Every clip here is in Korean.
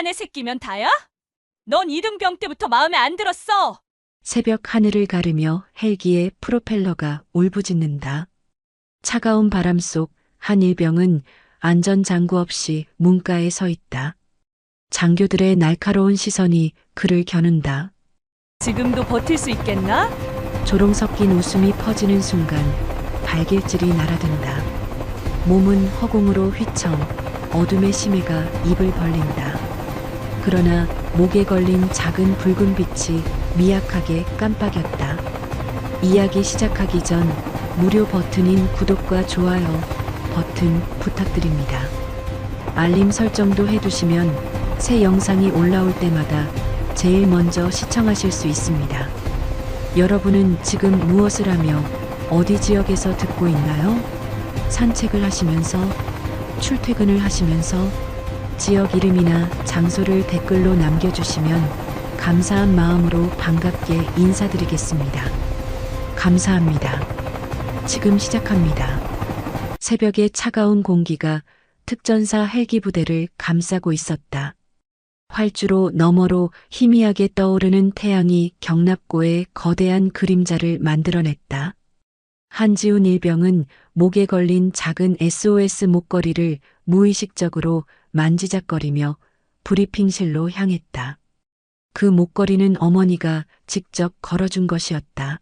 사내 새끼면 다야? 넌 이등병 때부터 마음에 안 들었어. 새벽 하늘을 가르며 헬기의 프로펠러가 울부짖는다. 차가운 바람 속 한 일병은 안전장구 없이 문가에 서 있다. 장교들의 날카로운 시선이 그를 겨눈다. 지금도 버틸 수 있겠나? 조롱 섞인 웃음이 퍼지는 순간 발길질이 날아든다. 몸은 허공으로 휘청 어둠의 심해가 입을 벌린다. 그러나 목에 걸린 작은 붉은 빛이 미약하게 깜빡였다. 이야기 시작하기 전 무료 버튼인 구독과 좋아요 버튼 부탁드립니다. 알림 설정도 해두시면 새 영상이 올라올 때마다 제일 먼저 시청하실 수 있습니다. 여러분은 지금 무엇을 하며 어디 지역에서 듣고 있나요? 산책을 하시면서, 출퇴근을 하시면서 지역 이름이나 장소를 댓글로 남겨주시면 감사한 마음으로 반갑게 인사드리겠습니다. 감사합니다. 지금 시작합니다. 새벽의 차가운 공기가 특전사 헬기 부대를 감싸고 있었다. 활주로 너머로 희미하게 떠오르는 태양이 경납고의 거대한 그림자를 만들어냈다. 한지훈 일병은 목에 걸린 작은 SOS 목걸이를 무의식적으로 만지작거리며 브리핑실로 향했다. 그 목걸이는 어머니가 직접 걸어준 것이었다.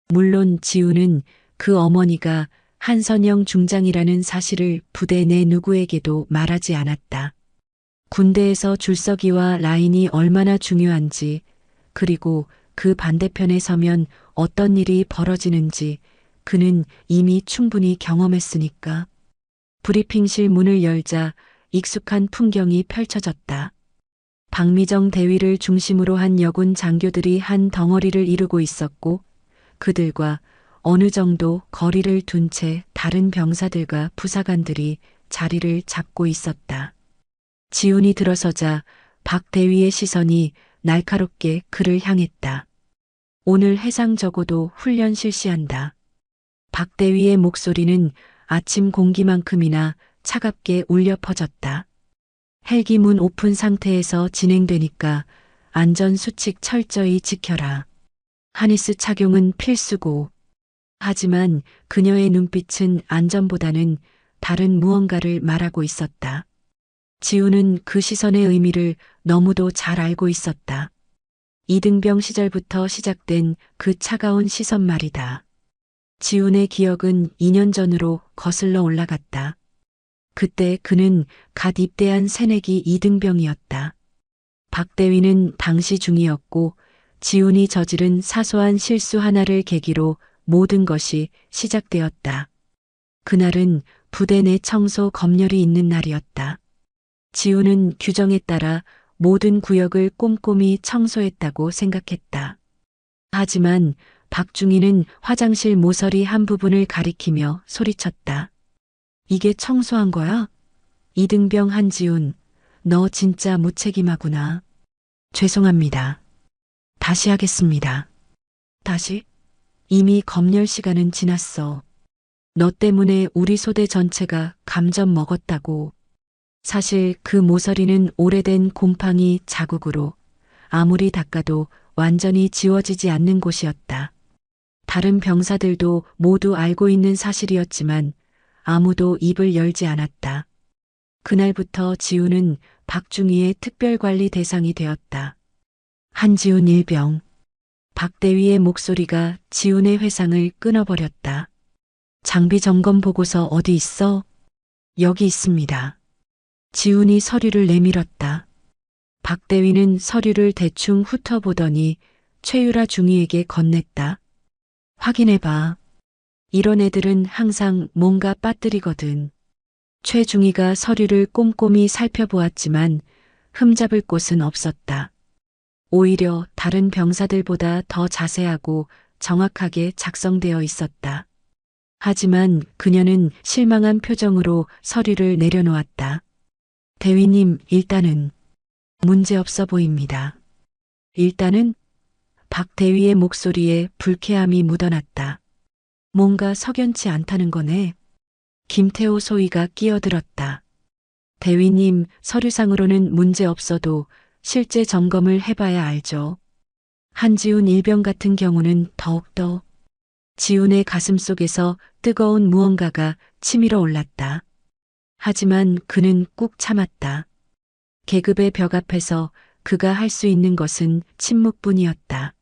물론 지훈은 그 어머니가 한선영 중장이라는 사실을 부대 내 누구에게도 말하지 않았다. 군대에서 줄서기와 라인이 얼마나 중요한지, 그리고 그 반대편에 서면 어떤 일이 벌어지는지 그는 이미 충분히 경험했으니까. 브리핑실 문을 열자 익숙한 풍경이 펼쳐졌다. 박미정 대위를 중심으로 한 여군 장교들이 한 덩어리를 이루고 있었고, 그들과 어느 정도 거리를 둔 채 다른 병사들과 부사관들이 자리를 잡고 있었다. 지훈이 들어서자 박 대위의 시선이 날카롭게 그를 향했다. 오늘 해상 적어도 훈련 실시한다. 박 대위의 목소리는 아침 공기만큼이나 차갑게 울려 퍼졌다. 헬기 문 오픈 상태에서 진행되니까 안전 수칙 철저히 지켜라. 하니스 착용은 필수고. 하지만 그녀의 눈빛은 안전보다는 다른 무언가를 말하고 있었다. 지훈은 그 시선의 의미를 너무도 잘 알고 있었다. 이등병 시절부터 시작된 그 차가운 시선 말이다. 지훈의 기억은 2년 전으로 거슬러 올라갔다. 그때 그는 갓 입대한 새내기 이등병이었다. 박 대위는 당시 중이었고 지훈이 저지른 사소한 실수 하나를 계기로 모든 것이 시작되었다. 그날은 부대 내 청소 검열이 있는 날이었다. 지훈은 규정에 따라 모든 구역을 꼼꼼히 청소했다고 생각했다. 하지만 박중희는 화장실 모서리 한 부분을 가리키며 소리쳤다. 이게 청소한 거야? 이등병 한지훈, 너 진짜 무책임하구나. 죄송합니다. 다시 하겠습니다. 다시? 이미 검열 시간은 지났어. 너 때문에 우리 소대 전체가 감점 먹었다고. 사실 그 모서리는 오래된 곰팡이 자국으로 아무리 닦아도 완전히 지워지지 않는 곳이었다. 다른 병사들도 모두 알고 있는 사실이었지만 아무도 입을 열지 않았다. 그날부터 지훈은 박중희의 특별관리 대상이 되었다. 한지훈 일병. 박 대위의 목소리가 지훈의 회상을 끊어버렸다. 장비 점검 보고서 어디 있어? 여기 있습니다. 지훈이 서류를 내밀었다. 박 대위는 서류를 대충 훑어보더니 최유라 중위에게 건넸다. 확인해봐. 이런 애들은 항상 뭔가 빠뜨리거든. 최 중위가 서류를 꼼꼼히 살펴보았지만 흠잡을 곳은 없었다. 오히려 다른 병사들보다 더 자세하고 정확하게 작성되어 있었다. 하지만 그녀는 실망한 표정으로 서류를 내려놓았다. 대위님, 일단은 문제없어 보입니다. 일단은? 박 대위의 목소리에 불쾌함이 묻어났다. 뭔가 석연치 않다는 거네. 김태호 소위가 끼어들었다. 대위님, 서류상으로는 문제 없어도 실제 점검을 해봐야 알죠. 한지훈 일병 같은 경우는 더욱더. 지훈의 가슴 속에서 뜨거운 무언가가 치밀어 올랐다. 하지만 그는 꾹 참았다. 계급의 벽 앞에서 그가 할 수 있는 것은 침묵뿐이었다.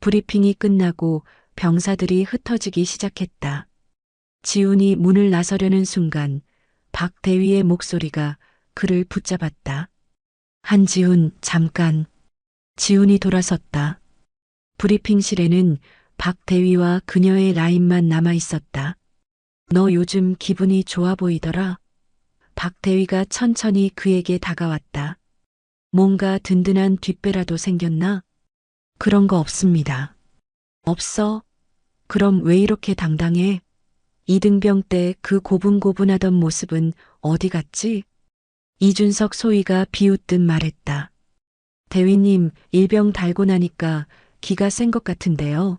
브리핑이 끝나고 병사들이 흩어지기 시작했다. 지훈이 문을 나서려는 순간 박 대위의 목소리가 그를 붙잡았다. 한지훈, 잠깐. 지훈이 돌아섰다. 브리핑실에는 박 대위와 그녀의 라인만 남아 있었다. 너 요즘 기분이 좋아 보이더라. 박 대위가 천천히 그에게 다가왔다. 뭔가 든든한 뒷배라도 생겼나? 그런 거 없습니다. 없어? 그럼 왜 이렇게 당당해? 이등병 때 그 고분고분하던 모습은 어디 갔지? 이준석 소위가 비웃듯 말했다. 대위님, 일병 달고 나니까 기가 센 것 같은데요.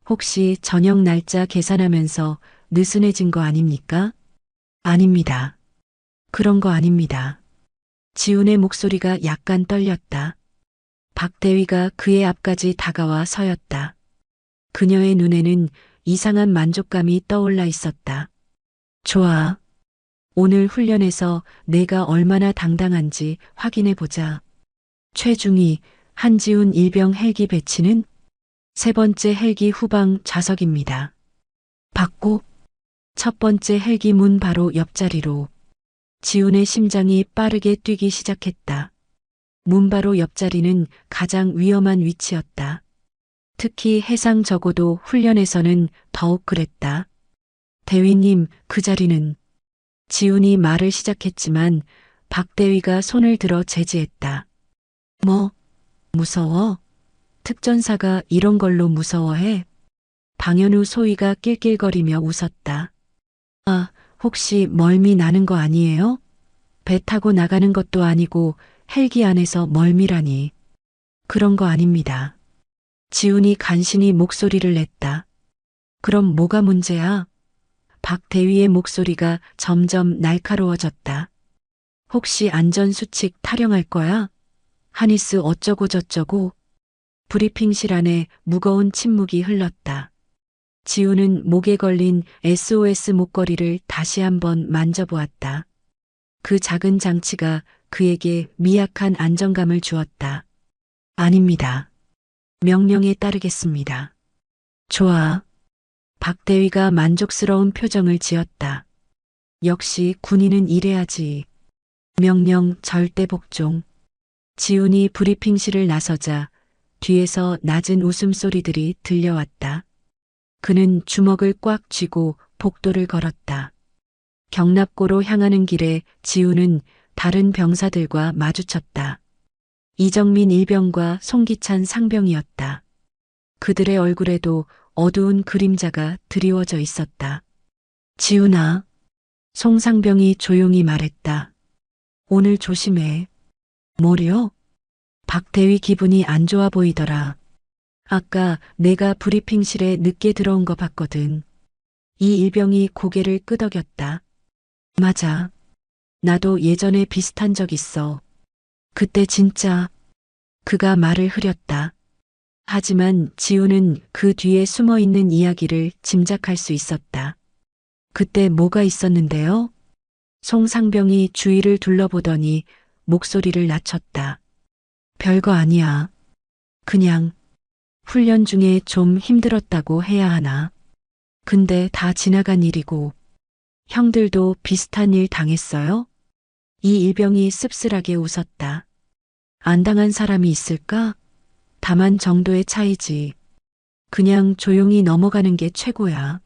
혹시 저녁 날짜 계산하면서 느슨해진 거 아닙니까? 아닙니다. 그런 거 아닙니다. 지훈의 목소리가 약간 떨렸다. 박 대위가 그의 앞까지 다가와 서였다. 그녀의 눈에는 이상한 만족감이 떠올라 있었다. 좋아. 오늘 훈련에서 내가 얼마나 당당한지 확인해 보자. 최중희, 한지훈 일병 헬기 배치는 세 번째 헬기 후방 좌석입니다. 받고 첫 번째 헬기 문 바로 옆자리로. 지훈의 심장이 빠르게 뛰기 시작했다. 문 바로 옆자리는 가장 위험한 위치였다. 특히 해상 적어도 훈련에서는 더욱 그랬다. 대위님, 그 자리는. 지훈이 말을 시작했지만 박 대위가 손을 들어 제지했다. 뭐? 무서워? 특전사가 이런 걸로 무서워해? 방현우 소위가 낄낄거리며 웃었다. 아, 혹시 멀미 나는 거 아니에요? 배 타고 나가는 것도 아니고 헬기 안에서 멀미라니. 그런 거 아닙니다. 지훈이 간신히 목소리를 냈다. 그럼 뭐가 문제야? 박 대위의 목소리가 점점 날카로워졌다. 혹시 안전수칙 타령할 거야? 하니스 어쩌고 저쩌고. 브리핑실 안에 무거운 침묵이 흘렀다. 지훈은 목에 걸린 SOS 목걸이를 다시 한번 만져보았다. 그 작은 장치가 그에게 미약한 안정감을 주었다. 아닙니다. 명령에 따르겠습니다. 좋아. 박 대위가 만족스러운 표정을 지었다. 역시 군인은 이래야지. 명령 절대 복종. 지훈이 브리핑실을 나서자 뒤에서 낮은 웃음소리들이 들려왔다. 그는 주먹을 꽉 쥐고 복도를 걸었다. 경납고로 향하는 길에 지훈은 다른 병사들과 마주쳤다. 이정민 일병과 송기찬 상병이었다. 그들의 얼굴에도 어두운 그림자가 드리워져 있었다. 지훈아, 송 상병이 조용히 말했다. 오늘 조심해. 뭐려? 박 대위 기분이 안 좋아 보이더라. 아까 내가 브리핑실에 늦게 들어온 거 봤거든. 이 일병이 고개를 끄덕였다. 맞아. 나도 예전에 비슷한 적 있어. 그때 진짜. 그가 말을 흐렸다. 하지만 지훈은 그 뒤에 숨어 있는 이야기를 짐작할 수 있었다. 그때 뭐가 있었는데요? 송 상병이 주위를 둘러보더니 목소리를 낮췄다. 별거 아니야. 그냥 훈련 중에 좀 힘들었다고 해야 하나. 근데 다 지나간 일이고. 형들도 비슷한 일 당했어요? 이 일병이 씁쓸하게 웃었다. 안 당한 사람이 있을까? 다만 정도의 차이지. 그냥 조용히 넘어가는 게 최고야.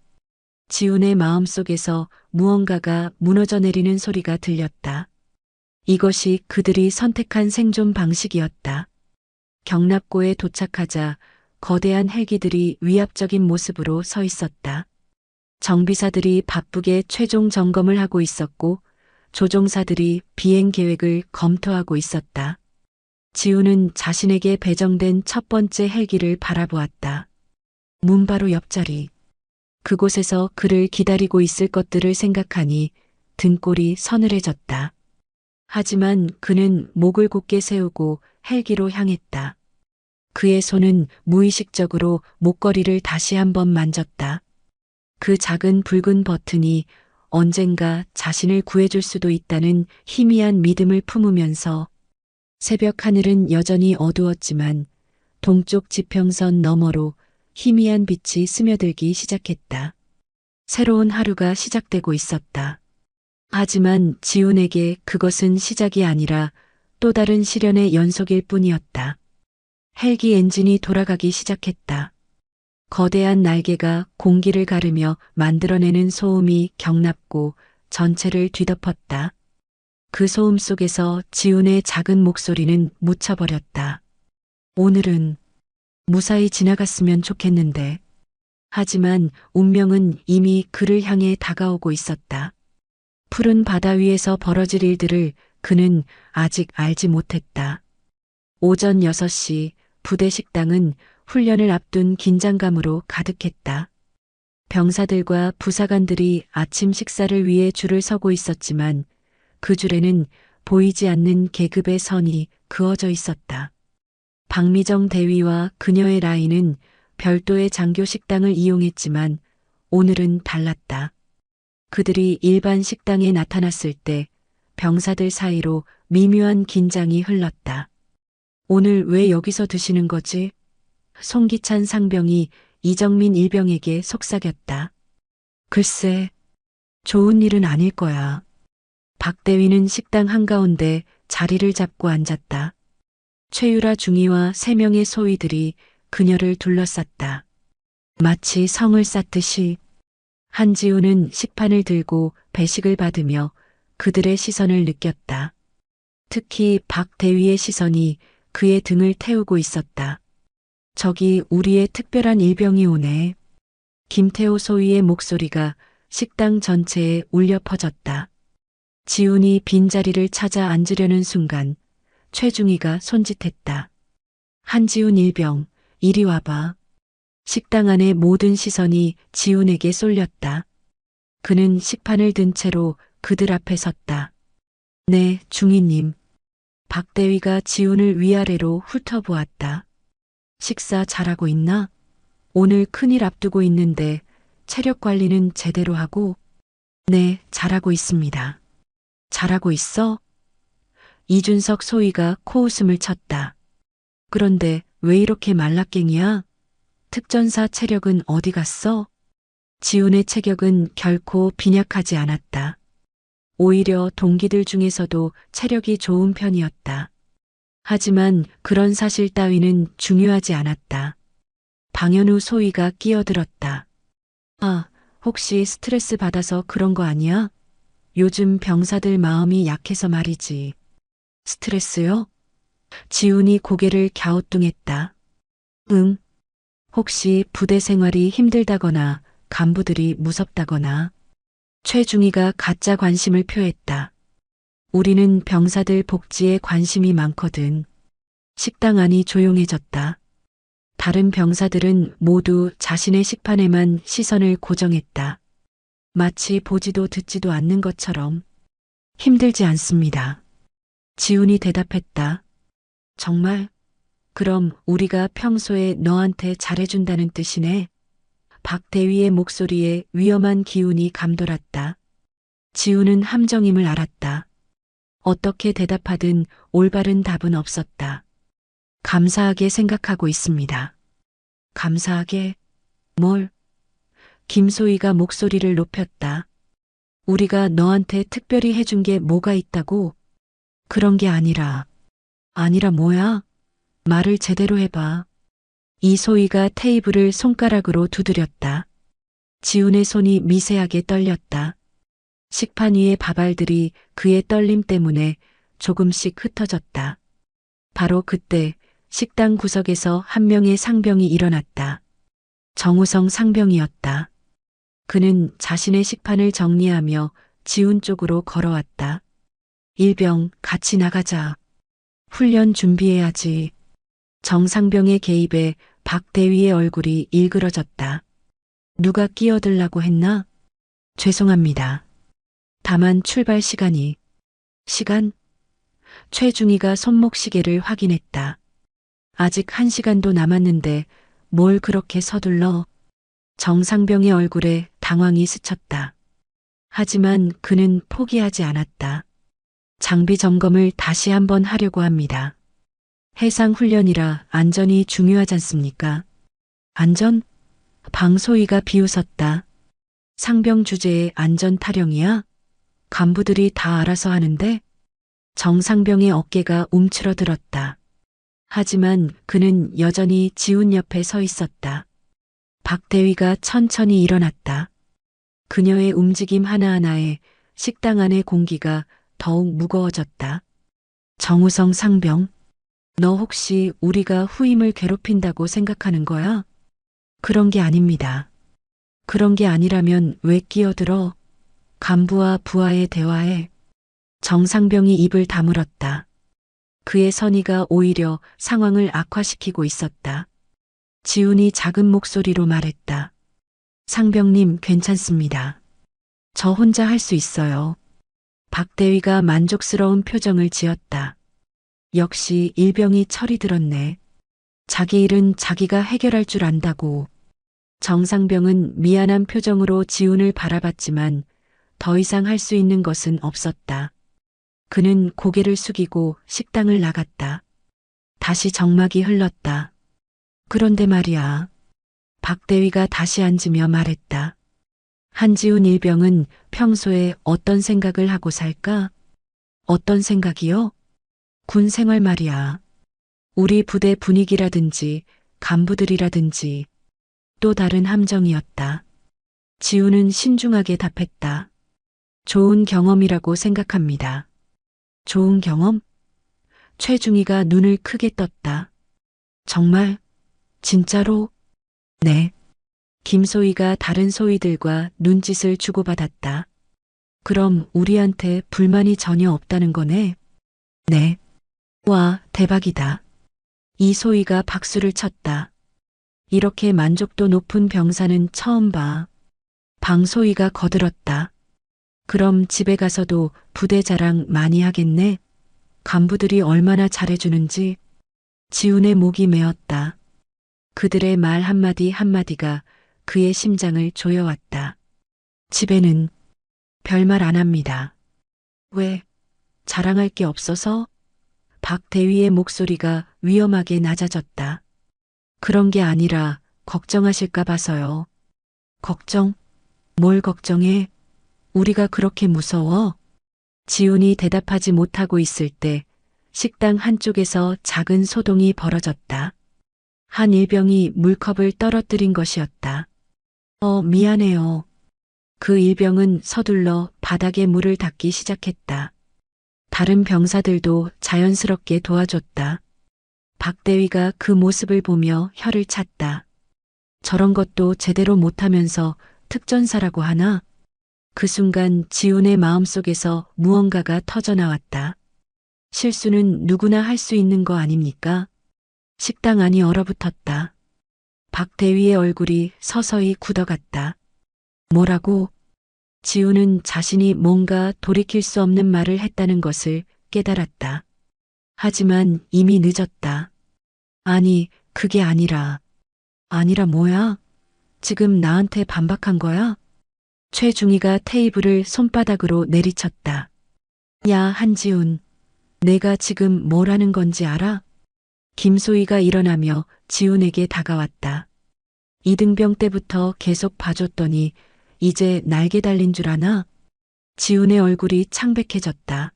지훈의 마음속에서 무언가가 무너져 내리는 소리가 들렸다. 이것이 그들이 선택한 생존 방식이었다. 경납고에 도착하자 거대한 헬기들이 위압적인 모습으로 서 있었다. 정비사들이 바쁘게 최종 점검을 하고 있었고 조종사들이 비행 계획을 검토하고 있었다. 지훈은 자신에게 배정된 첫 번째 헬기를 바라보았다. 문 바로 옆자리. 그곳에서 그를 기다리고 있을 것들을 생각하니 등골이 서늘해졌다. 하지만 그는 목을 곧게 세우고 헬기로 향했다. 그의 손은 무의식적으로 목걸이를 다시 한번 만졌다. 그 작은 붉은 버튼이 언젠가 자신을 구해줄 수도 있다는 희미한 믿음을 품으면서 새벽 하늘은 여전히 어두웠지만 동쪽 지평선 너머로 희미한 빛이 스며들기 시작했다. 새로운 하루가 시작되고 있었다. 하지만 지훈에게 그것은 시작이 아니라 또 다른 시련의 연속일 뿐이었다. 헬기 엔진이 돌아가기 시작했다. 거대한 날개가 공기를 가르며 만들어내는 소음이 경납고 전체를 뒤덮었다. 그 소음 속에서 지훈의 작은 목소리는 묻혀버렸다. 오늘은 무사히 지나갔으면 좋겠는데. 하지만 운명은 이미 그를 향해 다가오고 있었다. 푸른 바다 위에서 벌어질 일들을 그는 아직 알지 못했다. 오전 6시 부대 식당은 훈련을 앞둔 긴장감으로 가득했다. 병사들과 부사관들이 아침 식사를 위해 줄을 서고 있었지만 그 줄에는 보이지 않는 계급의 선이 그어져 있었다. 박미정 대위와 그녀의 라인은 별도의 장교 식당을 이용했지만 오늘은 달랐다. 그들이 일반 식당에 나타났을 때 병사들 사이로 미묘한 긴장이 흘렀다. 오늘 왜 여기서 드시는 거지? 송기찬 상병이 이정민 일병에게 속삭였다. 글쎄, 좋은 일은 아닐 거야. 박 대위는 식당 한가운데 자리를 잡고 앉았다. 최유라 중위와 3명의 소위들이 그녀를 둘러쌌다. 마치 성을 쌓듯이. 한지우는 식판을 들고 배식을 받으며 그들의 시선을 느꼈다. 특히 박 대위의 시선이 그의 등을 태우고 있었다. 저기 우리의 특별한 일병이 오네. 김태호 소위의 목소리가 식당 전체에 울려 퍼졌다. 지훈이 빈자리를 찾아 앉으려는 순간 최중희가 손짓했다. 한지훈 일병, 이리 와봐. 식당 안의 모든 시선이 지훈에게 쏠렸다. 그는 식판을 든 채로 그들 앞에 섰다. 네, 중위님. 박 대위가 지훈을 위아래로 훑어보았다. 식사 잘하고 있나? 오늘 큰일 앞두고 있는데 체력 관리는 제대로 하고? 네, 잘하고 있습니다. 잘하고 있어? 이준석 소위가 코웃음을 쳤다. 그런데 왜 이렇게 말라깽이야? 특전사 체력은 어디 갔어? 지훈의 체격은 결코 빈약하지 않았다. 오히려 동기들 중에서도 체력이 좋은 편이었다. 하지만 그런 사실 따위는 중요하지 않았다. 방현우 소위가 끼어들었다. 아, 혹시 스트레스 받아서 그런 거 아니야? 요즘 병사들 마음이 약해서 말이지. 스트레스요? 지훈이 고개를 갸우뚱했다. 응. 혹시 부대 생활이 힘들다거나 간부들이 무섭다거나. 최중희가 가짜 관심을 표했다. 우리는 병사들 복지에 관심이 많거든. 식당 안이 조용해졌다. 다른 병사들은 모두 자신의 식판에만 시선을 고정했다. 마치 보지도 듣지도 않는 것처럼. 힘들지 않습니다. 지훈이 대답했다. 정말? 그럼 우리가 평소에 너한테 잘해준다는 뜻이네. 박 대위의 목소리에 위험한 기운이 감돌았다. 지훈은 함정임을 알았다. 어떻게 대답하든 올바른 답은 없었다. 감사하게 생각하고 있습니다. 감사하게? 뭘? 김소희가 목소리를 높였다. 우리가 너한테 특별히 해준 게 뭐가 있다고? 그런 게 아니라 뭐야? 말을 제대로 해봐. 이소희가 테이블을 손가락으로 두드렸다. 지훈의 손이 미세하게 떨렸다. 식판 위의 밥알들이 그의 떨림 때문에 조금씩 흩어졌다. 바로 그때 식당 구석에서 한 명의 상병이 일어났다. 정우성 상병이었다. 그는 자신의 식판을 정리하며 지훈 쪽으로 걸어왔다. 일병, 같이 나가자. 훈련 준비해야지. 정상병의 개입에 박 대위의 얼굴이 일그러졌다. 누가 끼어들라고 했나? 죄송합니다. 다만 출발 시간이. 시간? 최중희가 손목시계를 확인했다. 아직 1시간도 남았는데 뭘 그렇게 서둘러? 정상병의 얼굴에 당황이 스쳤다. 하지만 그는 포기하지 않았다. 장비 점검을 다시 한번 하려고 합니다. 해상 훈련이라 안전이 중요하지 않습니까? 안전? 방소희가 비웃었다. 상병 주제에 안전 타령이야? 간부들이 다 알아서 하는데? 정상병의 어깨가 움츠러들었다. 하지만 그는 여전히 지훈 옆에 서 있었다. 박대위가 천천히 일어났다. 그녀의 움직임 하나하나에 식당 안의 공기가 더욱 무거워졌다. 정우성 상병, 너 혹시 우리가 후임을 괴롭힌다고 생각하는 거야? 그런 게 아닙니다. 그런 게 아니라면 왜 끼어들어? 간부와 부하의 대화에 정상병이 입을 다물었다. 그의 선의가 오히려 상황을 악화시키고 있었다. 지훈이 작은 목소리로 말했다. 상병님 괜찮습니다. 저 혼자 할 수 있어요. 박대위가 만족스러운 표정을 지었다. 역시 일병이 철이 들었네. 자기 일은 자기가 해결할 줄 안다고. 정상병은 미안한 표정으로 지훈을 바라봤지만 더 이상 할 수 있는 것은 없었다. 그는 고개를 숙이고 식당을 나갔다. 다시 정막이 흘렀다. 그런데 말이야. 박대위가 다시 앉으며 말했다. 한지훈 일병은 평소에 어떤 생각을 하고 살까? 어떤 생각이요? 군 생활 말이야. 우리 부대 분위기라든지 간부들이라든지 또 다른 함정이었다. 지훈은 신중하게 답했다. 좋은 경험이라고 생각합니다. 좋은 경험? 최중희가 눈을 크게 떴다. 정말? 진짜로? 네. 김소희가 다른 소희들과 눈짓을 주고받았다. 그럼 우리한테 불만이 전혀 없다는 거네? 네. 와, 대박이다. 이소희가 박수를 쳤다. 이렇게 만족도 높은 병사는 처음 봐. 방소희가 거들었다. 그럼 집에 가서도 부대 자랑 많이 하겠네? 간부들이 얼마나 잘해주는지. 지훈의 목이 메었다. 그들의 말 한마디 한마디가 그의 심장을 조여왔다. 집에는 별말 안 합니다. 왜? 자랑할 게 없어서? 박대위의 목소리가 위험하게 낮아졌다. 그런 게 아니라 걱정하실까 봐서요. 걱정? 뭘 걱정해? 우리가 그렇게 무서워? 지훈이 대답하지 못하고 있을 때 식당 한쪽에서 작은 소동이 벌어졌다. 한 일병이 물컵을 떨어뜨린 것이었다. 미안해요. 그 일병은 서둘러 바닥에 물을 닦기 시작했다. 다른 병사들도 자연스럽게 도와줬다. 박대위가 그 모습을 보며 혀를 찼다. 저런 것도 제대로 못하면서 특전사라고 하나? 그 순간 지훈의 마음속에서 무언가가 터져나왔다. 실수는 누구나 할 수 있는 거 아닙니까? 식당 안이 얼어붙었다. 박대위의 얼굴이 서서히 굳어갔다. 뭐라고? 지훈은 자신이 뭔가 돌이킬 수 없는 말을 했다는 것을 깨달았다. 하지만 이미 늦었다. 아니, 그게 아니라. 아니라 뭐야? 지금 나한테 반박한 거야? 최중희가 테이블을 손바닥으로 내리쳤다. 야, 한지훈. 내가 지금 뭘 하는 건지 알아? 김소희가 일어나며 지훈에게 다가왔다. 이등병 때부터 계속 봐줬더니 이제 날개 달린 줄 아나? 지훈의 얼굴이 창백해졌다.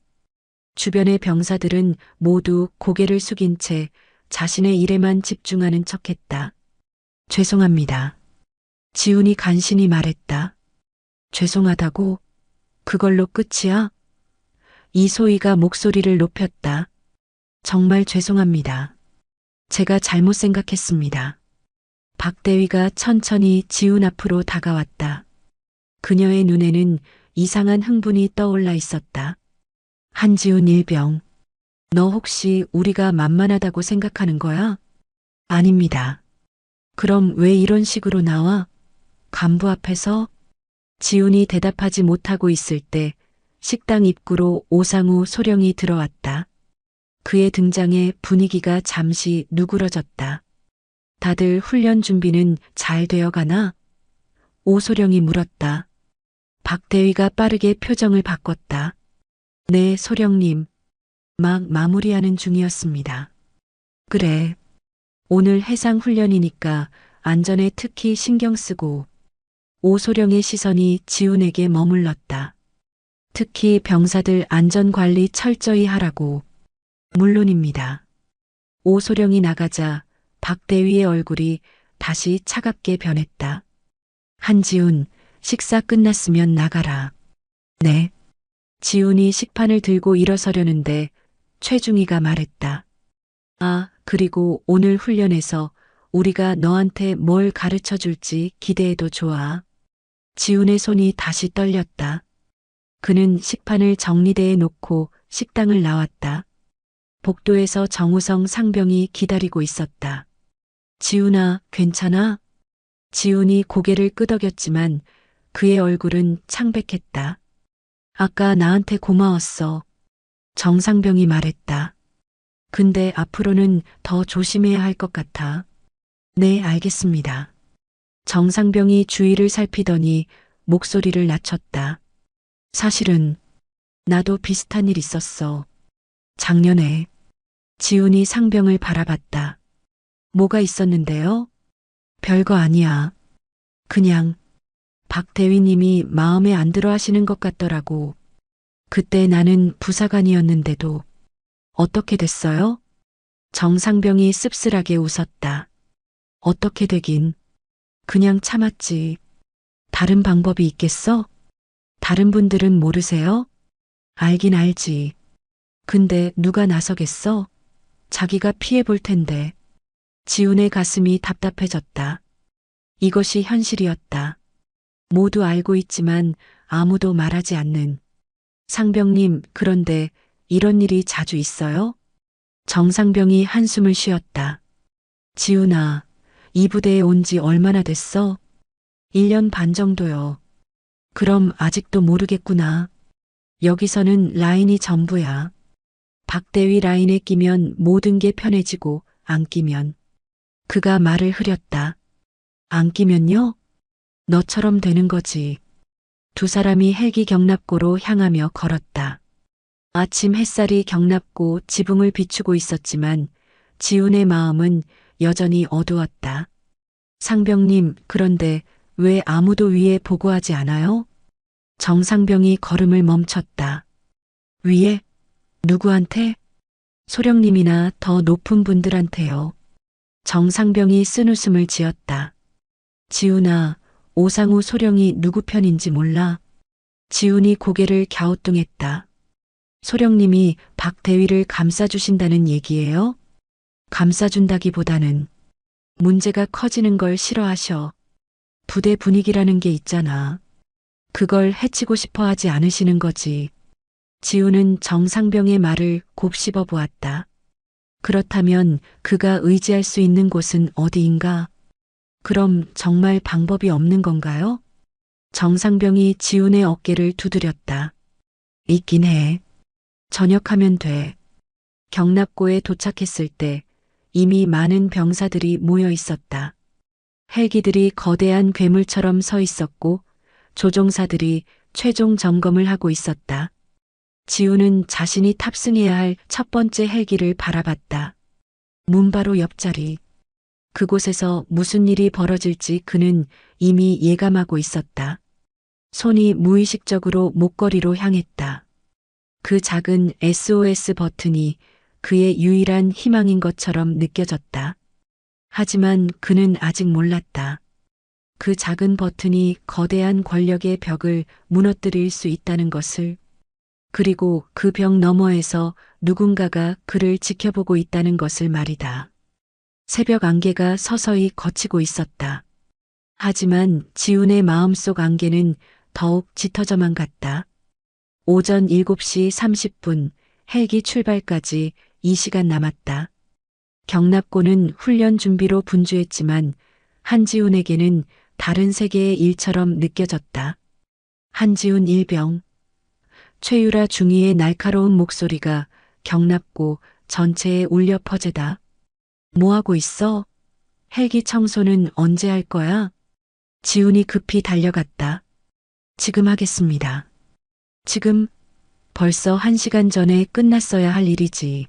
주변의 병사들은 모두 고개를 숙인 채 자신의 일에만 집중하는 척했다. 죄송합니다. 지훈이 간신히 말했다. 죄송하다고? 그걸로 끝이야? 이소희가 목소리를 높였다. 정말 죄송합니다. 제가 잘못 생각했습니다. 박대위가 천천히 지훈 앞으로 다가왔다. 그녀의 눈에는 이상한 흥분이 떠올라 있었다. 한지훈 일병, 너 혹시 우리가 만만하다고 생각하는 거야? 아닙니다. 그럼 왜 이런 식으로 나와? 간부 앞에서? 지훈이 대답하지 못하고 있을 때 식당 입구로 오상우 소령이 들어왔다. 그의 등장에 분위기가 잠시 누그러졌다. 다들 훈련 준비는 잘 되어 가나? 오소령이 물었다. 박대위가 빠르게 표정을 바꿨다. 네, 소령님. 막 마무리하는 중이었습니다. 그래. 오늘 해상 훈련이니까 안전에 특히 신경 쓰고. 오소령의 시선이 지훈에게 머물렀다. 특히 병사들 안전 관리 철저히 하라고. 물론입니다. 오소령이 나가자 박대위의 얼굴이 다시 차갑게 변했다. 한지훈, 식사 끝났으면 나가라. 네. 지훈이 식판을 들고 일어서려는데 최중희가 말했다. 아, 그리고 오늘 훈련에서 우리가 너한테 뭘 가르쳐 줄지 기대해도 좋아. 지훈의 손이 다시 떨렸다. 그는 식판을 정리대에 놓고 식당을 나왔다. 복도에서 정우성 상병이 기다리고 있었다. 지훈아, 괜찮아? 지훈이 고개를 끄덕였지만 그의 얼굴은 창백했다. 아까 나한테 고마웠어. 정상병이 말했다. 근데 앞으로는 더 조심해야 할 것 같아. 네, 알겠습니다. 정상병이 주위를 살피더니 목소리를 낮췄다. 사실은 나도 비슷한 일 있었어. 작년에. 지훈이 상병을 바라봤다. 뭐가 있었는데요? 별거 아니야. 그냥 박 대위님이 마음에 안 들어 하시는 것 같더라고. 그때 나는 부사관이었는데도. 어떻게 됐어요? 정상병이 씁쓸하게 웃었다. 어떻게 되긴. 그냥 참았지. 다른 방법이 있겠어? 다른 분들은 모르세요? 알긴 알지. 근데 누가 나서겠어? 자기가 피해 볼 텐데. 지훈의 가슴이 답답해졌다. 이것이 현실이었다. 모두 알고 있지만 아무도 말하지 않는. 상병님, 그런데 이런 일이 자주 있어요? 정상병이 한숨을 쉬었다. 지훈아, 이 부대에 온 지 얼마나 됐어? 1년 반 정도요. 그럼 아직도 모르겠구나. 여기서는 라인이 전부야. 박대위 라인에 끼면 모든 게 편해지고 안 끼면. 그가 말을 흐렸다. 안 끼면요? 너처럼 되는 거지. 두 사람이 헬기 경납고로 향하며 걸었다. 아침 햇살이 경납고 지붕을 비추고 있었지만 지훈의 마음은 여전히 어두웠다. 상병님, 그런데 왜 아무도 위에 보고하지 않아요? 정상병이 걸음을 멈췄다. 위에? 누구한테? 소령님이나 더 높은 분들한테요. 정상병이 쓴웃음을 지었다. 지훈아, 오상우 소령이 누구 편인지 몰라? 지훈이 고개를 갸우뚱했다. 소령님이 박 대위를 감싸주신다는 얘기예요? 감싸준다기보다는 문제가 커지는 걸 싫어하셔. 부대 분위기라는 게 있잖아. 그걸 해치고 싶어 하지 않으시는 거지. 지훈은 정상병의 말을 곱씹어 보았다. 그렇다면 그가 의지할 수 있는 곳은 어디인가? 그럼 정말 방법이 없는 건가요? 정상병이 지훈의 어깨를 두드렸다. 있긴 해. 전역하면 돼. 경납고에 도착했을 때 이미 많은 병사들이 모여 있었다. 헬기들이 거대한 괴물처럼 서 있었고 조종사들이 최종 점검을 하고 있었다. 지훈은 자신이 탑승해야 할 첫 번째 헬기를 바라봤다. 문 바로 옆자리. 그곳에서 무슨 일이 벌어질지 그는 이미 예감하고 있었다. 손이 무의식적으로 목걸이로 향했다. 그 작은 SOS 버튼이 그의 유일한 희망인 것처럼 느껴졌다. 하지만 그는 아직 몰랐다. 그 작은 버튼이 거대한 권력의 벽을 무너뜨릴 수 있다는 것을. 그리고 그 벽 너머에서 누군가가 그를 지켜보고 있다는 것을 말이다. 새벽 안개가 서서히 걷히고 있었다. 하지만 지훈의 마음속 안개는 더욱 짙어져만 갔다. 오전 7시 30분 헬기 출발까지 2시간 남았다. 경납고는 훈련 준비로 분주했지만 한지훈에게는 다른 세계의 일처럼 느껴졌다. 한지훈 일병. 최유라 중위의 날카로운 목소리가 경납고 전체에 울려 퍼지다. 뭐하고 있어? 헬기 청소는 언제 할 거야? 지훈이 급히 달려갔다. 지금 하겠습니다. 지금 벌써 1시간 전에 끝났어야 할 일이지.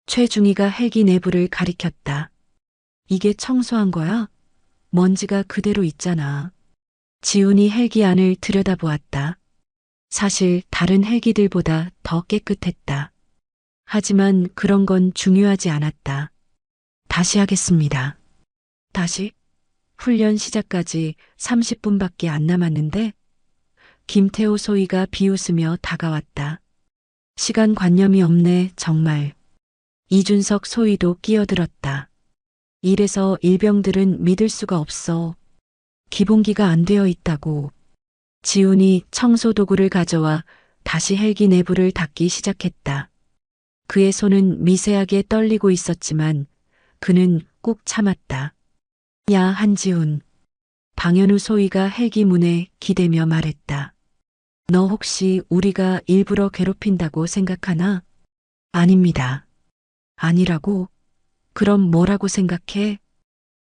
최중희가 헬기 내부를 가리켰다. 이게 청소한 거야? 먼지가 그대로 있잖아. 지훈이 헬기 안을 들여다보았다. 사실 다른 헬기들보다 더 깨끗했다. 하지만 그런 건 중요하지 않았다. 다시 하겠습니다. 다시? 훈련 시작까지 30분밖에 안 남았는데 김태호 소희가 비웃으며 다가왔다. 시간관념이 없네, 정말. 이준석 소희도 끼어들었다. 이래서 일병들은 믿을 수가 없어. 기본기가 안 되어 있다고. 지훈이 청소도구를 가져와 다시 헬기 내부를 닦기 시작했다. 그의 손은 미세하게 떨리고 있었지만 그는 꾹 참았다. 야, 한지훈. 방현우 소희가 헬기 문에 기대며 말했다. 너 혹시 우리가 일부러 괴롭힌다고 생각하나? 아닙니다. 아니라고? 그럼 뭐라고 생각해?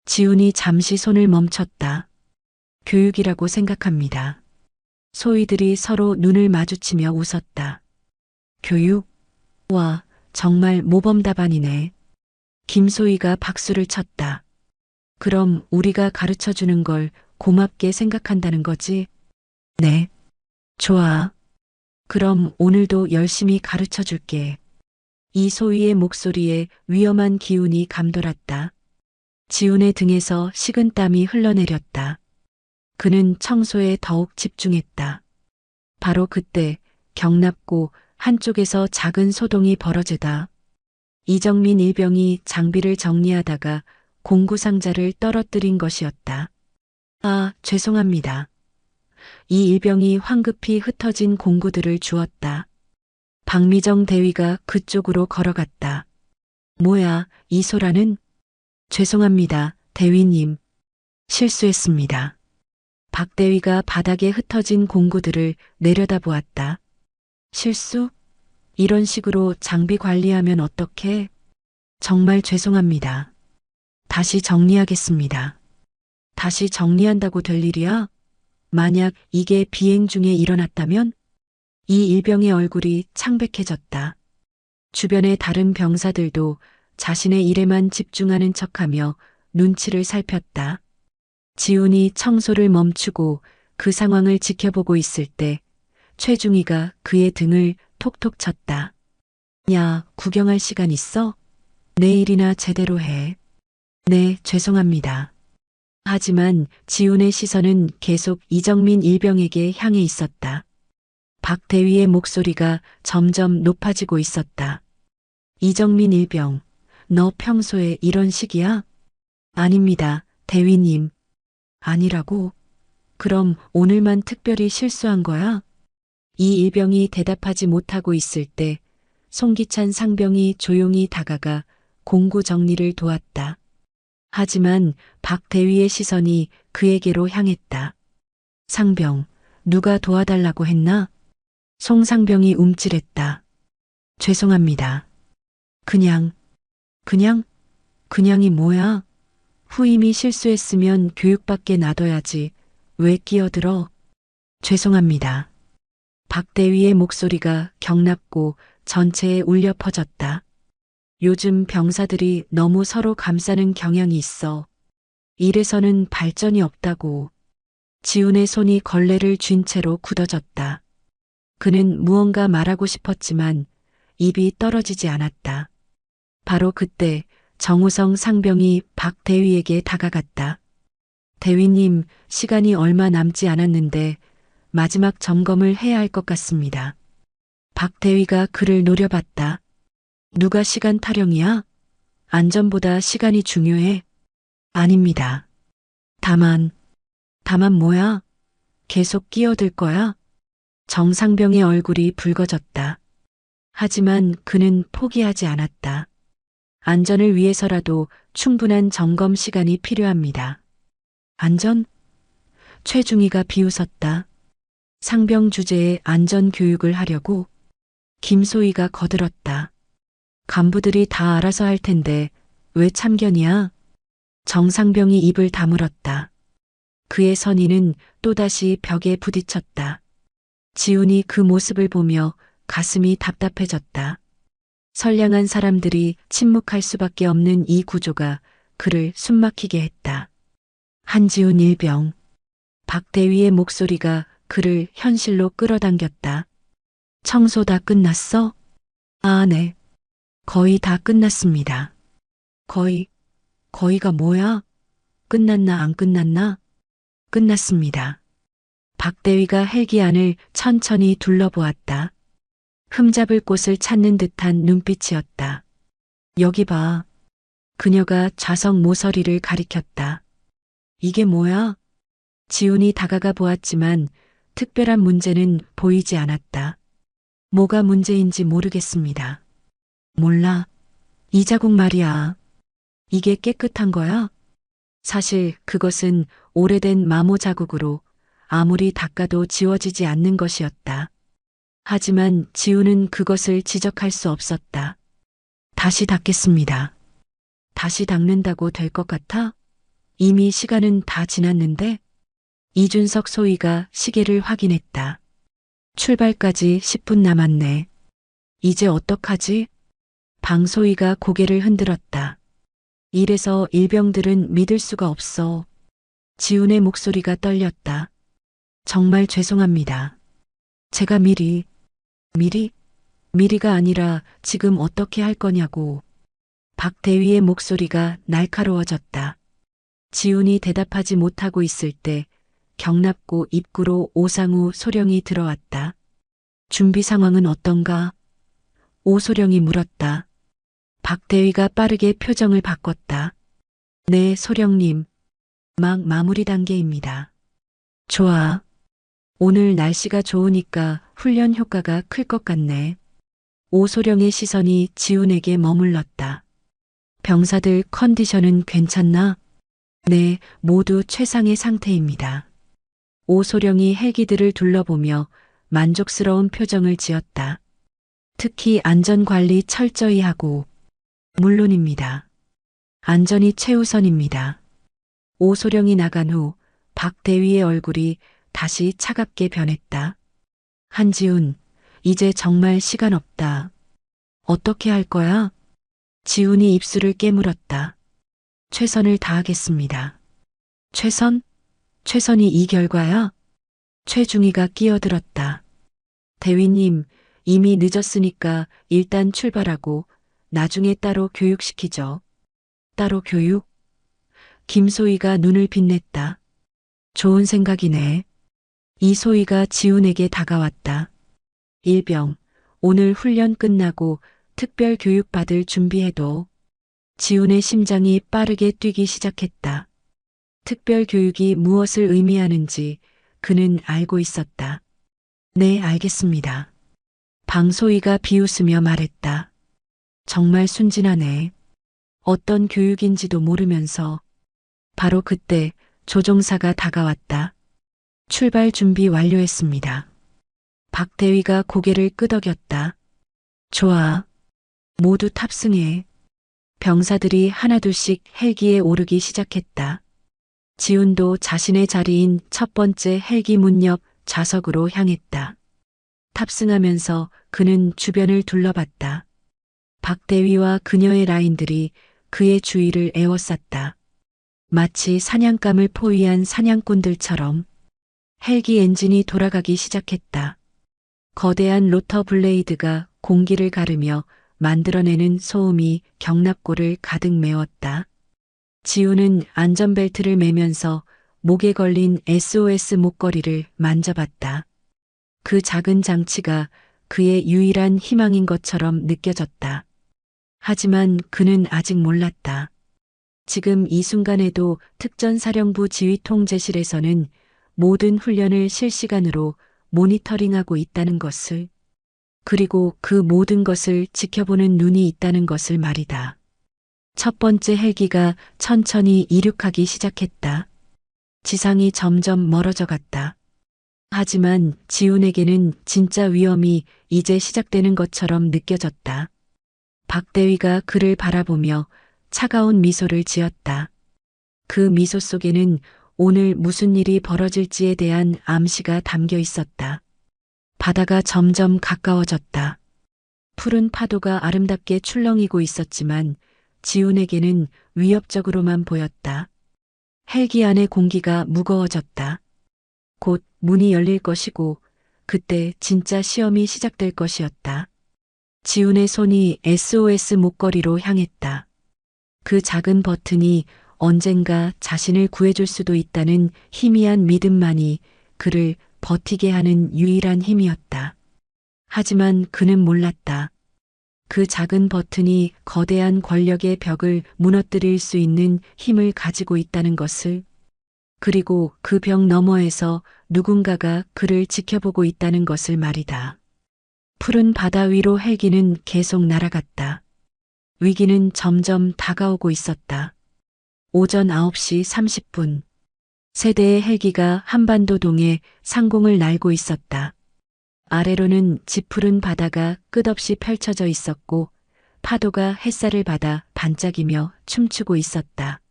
지훈이 잠시 손을 멈췄다. 교육이라고 생각합니다. 소희들이 서로 눈을 마주치며 웃었다. 교육? 와, 정말 모범 답안이네. 김소희가 박수를 쳤다. 그럼 우리가 가르쳐 주는 걸 고맙게 생각한다는 거지? 네. 좋아. 그럼 오늘도 열심히 가르쳐 줄게. 이소희의 목소리에 위험한 기운이 감돌았다. 지훈의 등에서 식은땀이 흘러내렸다. 그는 청소에 더욱 집중했다. 바로 그때 경납고 한쪽에서 작은 소동이 벌어지다. 이정민 일병이 장비를 정리하다가 공구 상자를 떨어뜨린 것이었다. 아, 죄송합니다. 이 일병이 황급히 흩어진 공구들을 주었다. 박미정 대위가 그쪽으로 걸어갔다. 뭐야, 이소라는? 죄송합니다, 대위님. 실수했습니다. 박 대위가 바닥에 흩어진 공구들을 내려다보았다. 실수? 이런 식으로 장비 관리하면 어떡해? 정말 죄송합니다. 다시 정리하겠습니다. 다시 정리한다고 될 일이야? 만약 이게 비행 중에 일어났다면? 이 일병의 얼굴이 창백해졌다. 주변의 다른 병사들도 자신의 일에만 집중하는 척하며 눈치를 살폈다. 지훈이 청소를 멈추고 그 상황을 지켜보고 있을 때 최중희가 그의 등을 톡톡 쳤다. 야, 구경할 시간 있어? 내일이나 제대로 해. 네, 죄송합니다. 하지만 지훈의 시선은 계속 이정민 일병에게 향해 있었다. 박 대위의 목소리가 점점 높아지고 있었다. 이정민 일병, 너 평소에 이런 식이야? 아닙니다, 대위님. 아니라고? 그럼 오늘만 특별히 실수한 거야? 이 일병이 대답하지 못하고 있을 때 송기찬 상병이 조용히 다가가 공구 정리를 도왔다. 하지만 박 대위의 시선이 그에게로 향했다. 상병, 누가 도와달라고 했나? 송 상병이 움찔했다. 죄송합니다. 그냥이 뭐야? 후임이 실수했으면 교육받게 놔둬야지. 왜 끼어들어? 죄송합니다. 박 대위의 목소리가 경납고 전체에 울려 퍼졌다. 요즘 병사들이 너무 서로 감싸는 경향이 있어. 이래서는 발전이 없다고. 지훈의 손이 걸레를 쥔 채로 굳어졌다. 그는 무언가 말하고 싶었지만 입이 떨어지지 않았다. 바로 그때 정우성 상병이 박 대위에게 다가갔다. 대위님, 시간이 얼마 남지 않았는데 마지막 점검을 해야 할 것 같습니다. 박 대위가 그를 노려봤다. 누가 시간 타령이야? 안전보다 시간이 중요해? 아닙니다. 다만 뭐야? 계속 끼어들 거야? 정상병의 얼굴이 붉어졌다. 하지만 그는 포기하지 않았다. 안전을 위해서라도 충분한 점검 시간이 필요합니다. 안전? 최중희가 비웃었다. 상병 주제에 안전 교육을 하려고? 김소희가 거들었다. 간부들이 다 알아서 할 텐데 왜 참견이야? 정상병이 입을 다물었다. 그의 선의는 또다시 벽에 부딪혔다. 지훈이 그 모습을 보며 가슴이 답답해졌다. 선량한 사람들이 침묵할 수밖에 없는 이 구조가 그를 숨막히게 했다. 한지훈 일병. 박대위의 목소리가 그를 현실로 끌어당겼다. 청소 다 끝났어? 아, 네. 거의 다 끝났습니다. 거의가 뭐야? 끝났나 안 끝났나? 끝났습니다. 박대위가 헬기 안을 천천히 둘러보았다. 흠잡을 곳을 찾는 듯한 눈빛이었다. 여기 봐. 그녀가 좌석 모서리를 가리켰다. 이게 뭐야? 지훈이 다가가 보았지만 특별한 문제는 보이지 않았다. 뭐가 문제인지 모르겠습니다. 몰라. 이 자국 말이야. 이게 깨끗한 거야? 사실 그것은 오래된 마모 자국으로 아무리 닦아도 지워지지 않는 것이었다. 하지만 지우는 그것을 지적할 수 없었다. 다시 닦겠습니다. 다시 닦는다고 될 것 같아? 이미 시간은 다 지났는데? 이준석 소위가 시계를 확인했다. 출발까지 10분 남았네. 이제 어떡하지? 방소위가 고개를 흔들었다. 이래서 일병들은 믿을 수가 없어. 지훈의 목소리가 떨렸다. 정말 죄송합니다. 제가 미리가 아니라 지금 어떻게 할 거냐고. 박대위의 목소리가 날카로워졌다. 지훈이 대답하지 못하고 있을 때 경납고 입구로 오상우 소령이 들어왔다. 준비 상황은 어떤가? 오소령이 물었다. 박대위가 빠르게 표정을 바꿨다. 네, 소령님. 막 마무리 단계입니다. 좋아. 오늘 날씨가 좋으니까 훈련 효과가 클 것 같네. 오소령의 시선이 지훈에게 머물렀다. 병사들 컨디션은 괜찮나? 네, 모두 최상의 상태입니다. 오소령이 헬기들을 둘러보며 만족스러운 표정을 지었다. 특히 안전관리 철저히 하고, 물론입니다. 안전이 최우선입니다. 오소령이 나간 후 박대위의 얼굴이 다시 차갑게 변했다. 한지훈, 이제 정말 시간 없다. 어떻게 할 거야? 지훈이 입술을 깨물었다. 최선을 다하겠습니다. 최선이 이 결과야? 최중희가 끼어들었다. 대위님, 이미 늦었으니까 일단 출발하고 나중에 따로 교육시키죠. 따로 교육? 김소희가 눈을 빛냈다. 좋은 생각이네. 이소희가 지훈에게 다가왔다. 일병, 오늘 훈련 끝나고 특별 교육 받을 준비해도. 지훈의 심장이 빠르게 뛰기 시작했다. 특별 교육이 무엇을 의미하는지 그는 알고 있었다. 네, 알겠습니다. 방소희가 비웃으며 말했다. 정말 순진하네. 어떤 교육인지도 모르면서. 바로 그때 조종사가 다가왔다. 출발 준비 완료했습니다. 박대위가 고개를 끄덕였다. 좋아. 모두 탑승해. 병사들이 하나둘씩 헬기에 오르기 시작했다. 지훈도 자신의 자리인 첫 번째 헬기 문 옆 좌석으로 향했다. 탑승하면서 그는 주변을 둘러봤다. 박대위와 그녀의 라인들이 그의 주위를 에워쌌다. 마치 사냥감을 포위한 사냥꾼들처럼. 헬기 엔진이 돌아가기 시작했다. 거대한 로터 블레이드가 공기를 가르며 만들어내는 소음이 경납고를 가득 메웠다. 지훈은 안전벨트를 매면서 목에 걸린 SOS 목걸이를 만져봤다. 그 작은 장치가 그의 유일한 희망인 것처럼 느껴졌다. 하지만 그는 아직 몰랐다. 지금 이 순간에도 특전사령부 지휘통제실에서는 모든 훈련을 실시간으로 모니터링하고 있다는 것을, 그리고 그 모든 것을 지켜보는 눈이 있다는 것을 말이다. 첫 번째 헬기가 천천히 이륙하기 시작했다. 지상이 점점 멀어져 갔다. 하지만 지훈에게는 진짜 위험이 이제 시작되는 것처럼 느껴졌다. 박대위가 그를 바라보며 차가운 미소를 지었다. 그 미소 속에는 오늘 무슨 일이 벌어질지에 대한 암시가 담겨 있었다. 바다가 점점 가까워졌다. 푸른 파도가 아름답게 출렁이고 있었지만 지훈에게는 위협적으로만 보였다. 헬기 안의 공기가 무거워졌다. 곧 문이 열릴 것이고 그때 진짜 시험이 시작될 것이었다. 지훈의 손이 SOS 목걸이로 향했다. 그 작은 버튼이 언젠가 자신을 구해줄 수도 있다는 희미한 믿음만이 그를 버티게 하는 유일한 힘이었다. 하지만 그는 몰랐다. 그 작은 버튼이 거대한 권력의 벽을 무너뜨릴 수 있는 힘을 가지고 있다는 것을, 그리고 그 벽 너머에서 누군가가 그를 지켜보고 있다는 것을 말이다. 푸른 바다 위로 헬기는 계속 날아갔다. 위기는 점점 다가오고 있었다. 오전 9시 30분. 세 대의 헬기가 한반도동에 상공을 날고 있었다. 아래로는 짙푸른 바다가 끝없이 펼쳐져 있었고 파도가 햇살을 받아 반짝이며 춤추고 있었다.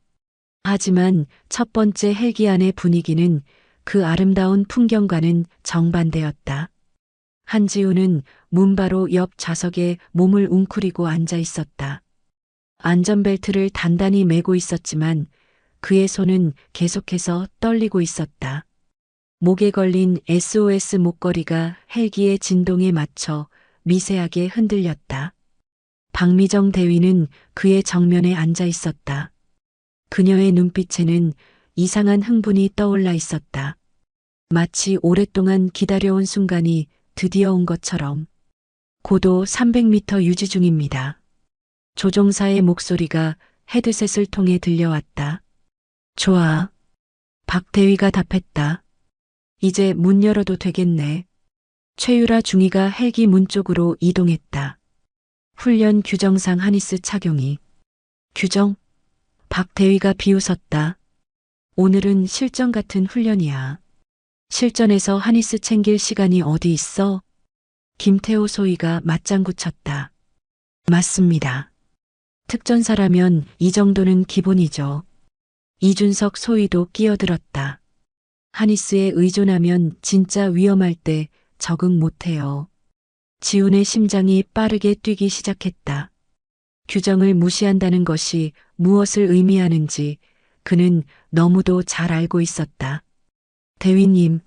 하지만 첫 번째 헬기 안의 분위기는 그 아름다운 풍경과는 정반대였다. 한지우는 문바로 옆 좌석에 몸을 웅크리고 앉아 있었다. 안전벨트를 단단히 매고 있었지만 그의 손은 계속해서 떨리고 있었다. 목에 걸린 SOS 목걸이가 헬기의 진동에 맞춰 미세하게 흔들렸다. 박미정 대위는 그의 정면에 앉아 있었다. 그녀의 눈빛에는 이상한 흥분이 떠올라 있었다. 마치 오랫동안 기다려온 순간이 드디어 온 것처럼. 고도 300m 유지 중입니다. 조종사의 목소리가 헤드셋을 통해 들려왔다. 좋아. 박 대위가 답했다. 이제 문 열어도 되겠네. 최유라 중위가 헬기 문 쪽으로 이동했다. 훈련 규정상 하니스 착용이. 규정? 박 대위가 비웃었다. 오늘은 실전 같은 훈련이야. 실전에서 하니스 챙길 시간이 어디 있어? 김태호 소위가 맞장구 쳤다. 맞습니다. 특전사라면 이 정도는 기본이죠. 이준석 소위도 끼어들었다. 하니스에 의존하면 진짜 위험할 때 적응 못해요. 지훈의 심장이 빠르게 뛰기 시작했다. 규정을 무시한다는 것이 무엇을 의미하는지 그는 너무도 잘 알고 있었다. 대위님,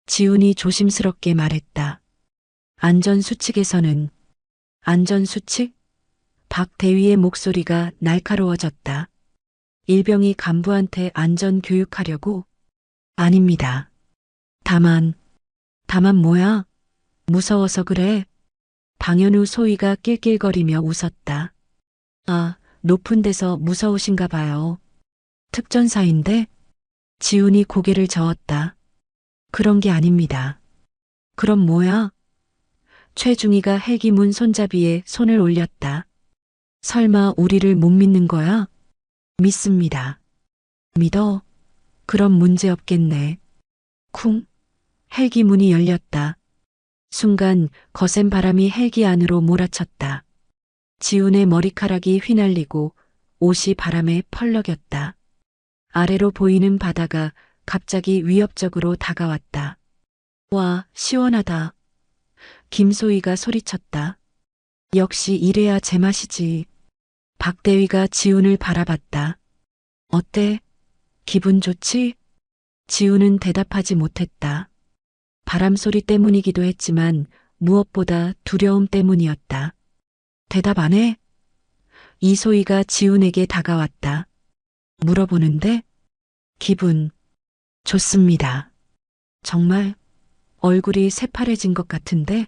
지훈이 조심스럽게 말했다. 안전수칙에서는. 안전수칙? 박 대위의 목소리가 날카로워졌다. 일병이 간부한테 안전교육하려고? 아닙니다. 다만 뭐야? 무서워서 그래? 방현우 소위가 낄낄거리며 웃었다. 아, 높은 데서 무서우신가 봐요. 특전사인데? 지훈이 고개를 저었다. 그런 게 아닙니다. 그럼 뭐야? 최중희가 헬기 문 손잡이에 손을 올렸다. 설마 우리를 못 믿는 거야? 믿습니다. 믿어? 그럼 문제 없겠네. 쿵. 헬기 문이 열렸다. 순간 거센 바람이 헬기 안으로 몰아쳤다. 지훈의 머리카락이 휘날리고 옷이 바람에 펄럭였다. 아래로 보이는 바다가 갑자기 위협적으로 다가왔다. 와, 시원하다. 김소희가 소리쳤다. 역시 이래야 제맛이지. 박대위가 지훈을 바라봤다. 어때? 기분 좋지? 지훈은 대답하지 못했다. 바람 소리 때문이기도 했지만 무엇보다 두려움 때문이었다. 대답 안 해? 이소희가 지훈에게 다가왔다. 물어보는데? 기분 좋습니다. 정말 얼굴이 새파래진 것 같은데?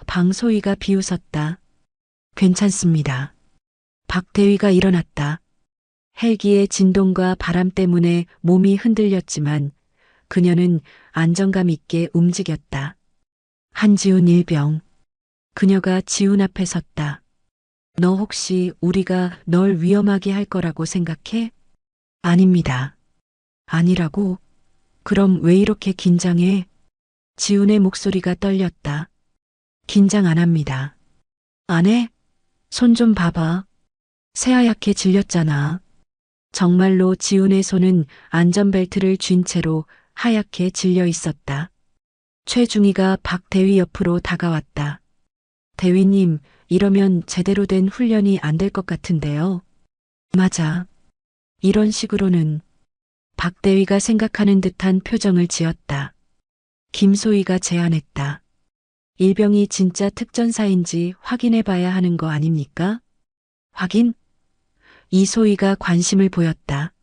방소희가 비웃었다. 괜찮습니다. 박대위가 일어났다. 헬기의 진동과 바람 때문에 몸이 흔들렸지만 그녀는 안정감 있게 움직였다. 한지훈 일병. 그녀가 지훈 앞에 섰다. 너 혹시 우리가 널 위험하게 할 거라고 생각해? 아닙니다. 아니라고? 그럼 왜 이렇게 긴장해? 지훈의 목소리가 떨렸다. 긴장 안 합니다. 안 해? 손 좀 봐봐. 새하얗게 질렸잖아. 정말로 지훈의 손은 안전벨트를 쥔 채로 하얗게 질려 있었다. 최중희가 박대위 옆으로 다가왔다. 대위님, 이러면 제대로 된 훈련이 안 될 것 같은데요. 맞아. 이런 식으로는. 박대위가 생각하는 듯한 표정을 지었다. 김소희가 제안했다. 일병이 진짜 특전사인지 확인해 봐야 하는 거 아닙니까? 확인? 이소희가 관심을 보였다.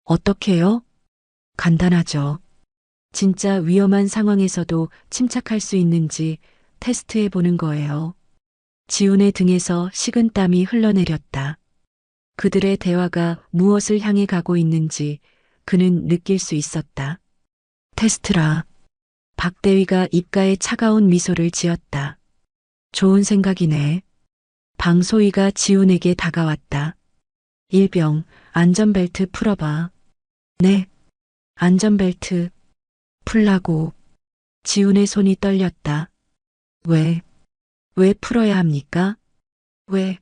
어떻게요? 간단하죠. 진짜 위험한 상황에서도 침착할 수 있는지 테스트해 보는 거예요. 지훈의 등에서 식은땀이 흘러내렸다. 그들의 대화가 무엇을 향해 가고 있는지 그는 느낄 수 있었다. 테스트라. 박대위가 입가에 차가운 미소를 지었다. 좋은 생각이네. 방소희가 지훈에게 다가왔다. 일병, 안전벨트 풀어봐. 네. 안전벨트. 풀라고. 지훈의 손이 떨렸다. 왜 풀어야 합니까? 왜?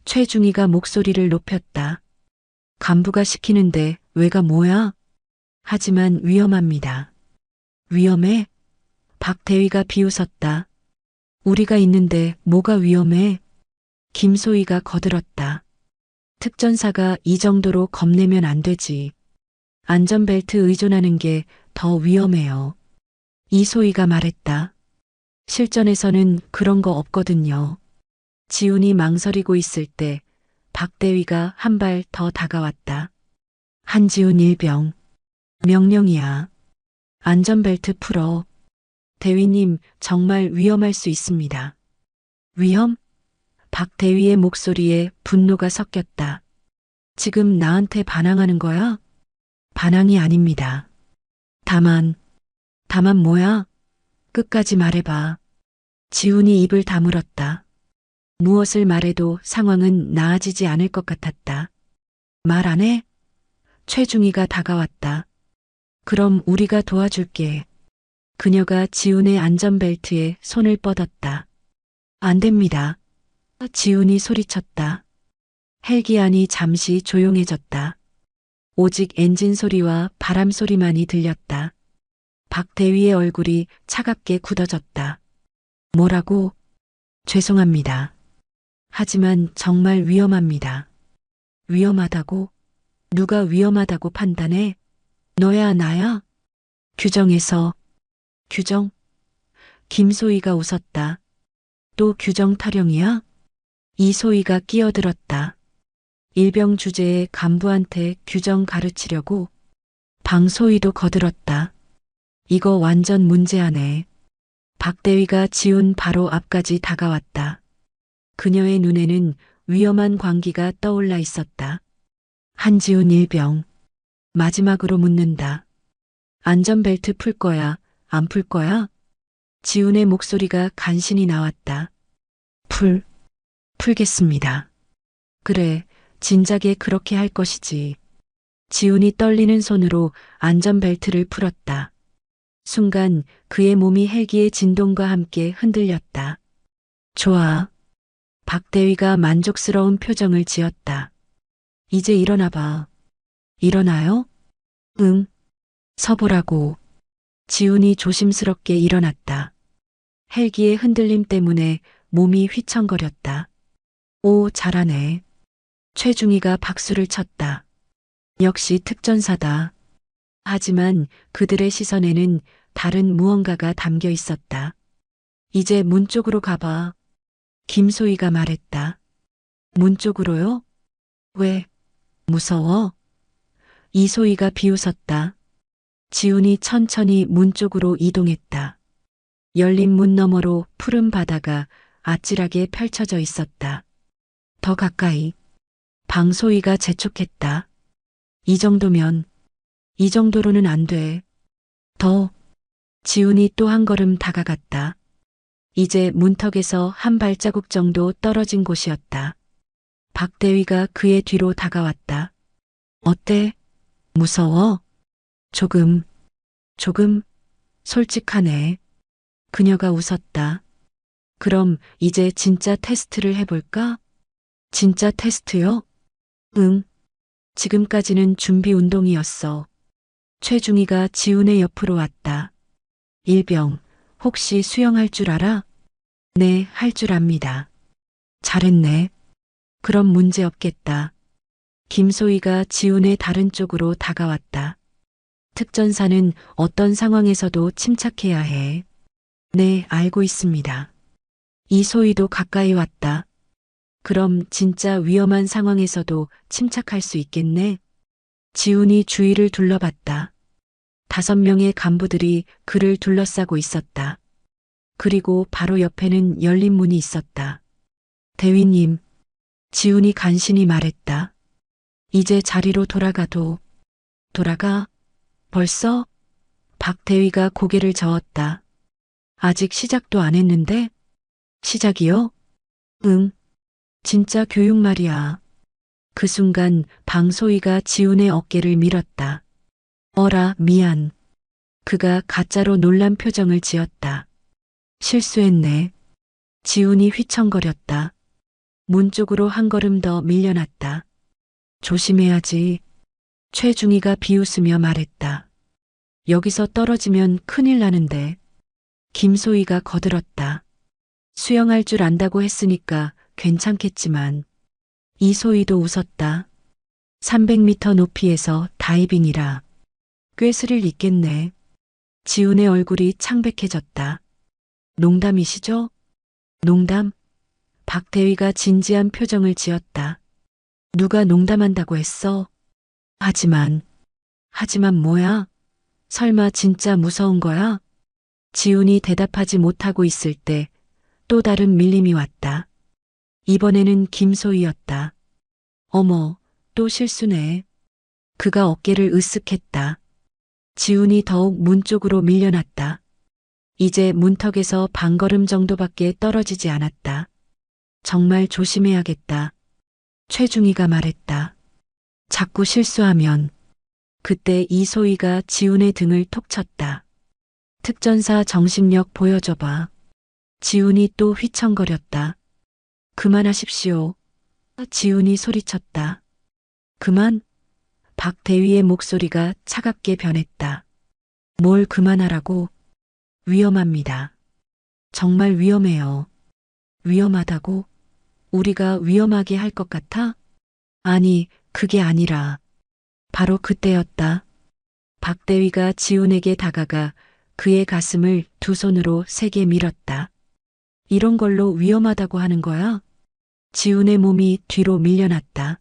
최중희가 목소리를 높였다. 간부가 시키는데 왜가 뭐야? 하지만 위험합니다. 위험해? 박대위가 비웃었다. 우리가 있는데 뭐가 위험해? 김소희가 거들었다. 특전사가 이 정도로 겁내면 안 되지. 안전벨트 의존하는 게 더 위험해요. 이소희가 말했다. 실전에서는 그런 거 없거든요. 지훈이 망설이고 있을 때 박대위가 한 발 더 다가왔다. 한지훈 일병. 명령이야. 안전벨트 풀어. 대위님, 정말 위험할 수 있습니다. 위험? 박대위의 목소리에 분노가 섞였다. 지금 나한테 반항하는 거야? 반항이 아닙니다. 다만 뭐야? 끝까지 말해봐. 지훈이 입을 다물었다. 무엇을 말해도 상황은 나아지지 않을 것 같았다. 말 안 해? 최중희가 다가왔다. 그럼 우리가 도와줄게. 그녀가 지훈의 안전벨트에 손을 뻗었다. 안 됩니다. 지훈이 소리쳤다. 헬기 안이 잠시 조용해졌다. 오직 엔진 소리와 바람 소리만이 들렸다. 박대위의 얼굴이 차갑게 굳어졌다. 뭐라고? 죄송합니다. 하지만 정말 위험합니다. 위험하다고? 누가 위험하다고 판단해? 너야 나야? 규정에서. 규정? 김소희가 웃었다. 또 규정 타령이야? 이소희가 끼어들었다. 일병 주제에 간부한테 규정 가르치려고. 방소희도 거들었다. 이거 완전 문제아네. 박대위가 지훈 바로 앞까지 다가왔다. 그녀의 눈에는 위험한 광기가 떠올라 있었다. 한지훈 일병. 마지막으로 묻는다. 안전벨트 풀 거야, 안 풀 거야? 지훈의 목소리가 간신히 나왔다. 풀겠습니다. 그래, 진작에 그렇게 할 것이지. 지훈이 떨리는 손으로 안전벨트를 풀었다. 순간 그의 몸이 헬기의 진동과 함께 흔들렸다. 좋아. 박대위가 만족스러운 표정을 지었다. 이제 일어나 봐. 일어나요? 응. 서보라고. 지훈이 조심스럽게 일어났다. 헬기의 흔들림 때문에 몸이 휘청거렸다. 오, 잘하네. 최중희가 박수를 쳤다. 역시 특전사다. 하지만 그들의 시선에는 다른 무언가가 담겨 있었다. 이제 문 쪽으로 가봐. 김소희가 말했다. 문 쪽으로요? 왜? 무서워? 이소희가 비웃었다. 지훈이 천천히 문 쪽으로 이동했다. 열린 문 너머로 푸른 바다가 아찔하게 펼쳐져 있었다. 더 가까이. 방소희가 재촉했다. 이 정도로는 안 돼. 더. 지훈이 또 한 걸음 다가갔다. 이제 문턱에서 한 발자국 정도 떨어진 곳이었다. 박대위가 그의 뒤로 다가왔다. 어때? 무서워? 조금. 솔직하네. 그녀가 웃었다. 그럼 이제 진짜 테스트를 해볼까? 진짜 테스트요? 응. 지금까지는 준비 운동이었어. 최중희가 지훈의 옆으로 왔다. 일병, 혹시 수영할 줄 알아? 네, 할 줄 압니다. 잘했네. 그럼 문제 없겠다. 김소희가 지훈의 다른 쪽으로 다가왔다. 특전사는 어떤 상황에서도 침착해야 해. 네, 알고 있습니다. 이소희도 가까이 왔다. 그럼 진짜 위험한 상황에서도 침착할 수 있겠네? 지훈이 주위를 둘러봤다. 5명의 간부들이 그를 둘러싸고 있었다. 그리고 바로 옆에는 열린 문이 있었다. 대위님, 지훈이 간신히 말했다. 이제 자리로 돌아가도. 돌아가? 벌써? 박 대위가 고개를 저었다. 아직 시작도 안 했는데? 시작이요? 응. 진짜 교육 말이야. 그 순간 방소희가 지훈의 어깨를 밀었다. 어라, 미안. 그가 가짜로 놀란 표정을 지었다. 실수했네. 지훈이 휘청거렸다. 문 쪽으로 한 걸음 더 밀려났다. 조심해야지. 최중희가 비웃으며 말했다. 여기서 떨어지면 큰일 나는데. 김소희가 거들었다. 수영할 줄 안다고 했으니까 괜찮겠지만. 이소희도 웃었다. 300m 높이에서 다이빙이라. 꽤 스릴 있겠네. 지훈의 얼굴이 창백해졌다. 농담이시죠? 농담? 박 대위가 진지한 표정을 지었다. 누가 농담한다고 했어? 하지만 뭐야? 설마 진짜 무서운 거야? 지훈이 대답하지 못하고 있을 때 또 다른 밀림이 왔다. 이번에는 김소희였다. 어머, 또 실수네. 그가 어깨를 으쓱했다. 지훈이 더욱 문 쪽으로 밀려났다. 이제 문턱에서 반걸음 정도밖에 떨어지지 않았다. 정말 조심해야겠다. 최중희가 말했다. 자꾸 실수하면. 그때 이소희가 지훈의 등을 톡 쳤다. 특전사 정신력 보여줘봐. 지훈이 또 휘청거렸다. 그만하십시오. 지훈이 소리쳤다. 그만? 박 대위의 목소리가 차갑게 변했다. 뭘 그만하라고? 위험합니다. 정말 위험해요. 위험하다고? 우리가 위험하게 할 것 같아? 아니, 그게 아니라. 바로 그때였다. 박 대위가 지훈에게 다가가 그의 가슴을 두 손으로 세게 밀었다. 이런 걸로 위험하다고 하는 거야? 지훈의 몸이 뒤로 밀려났다.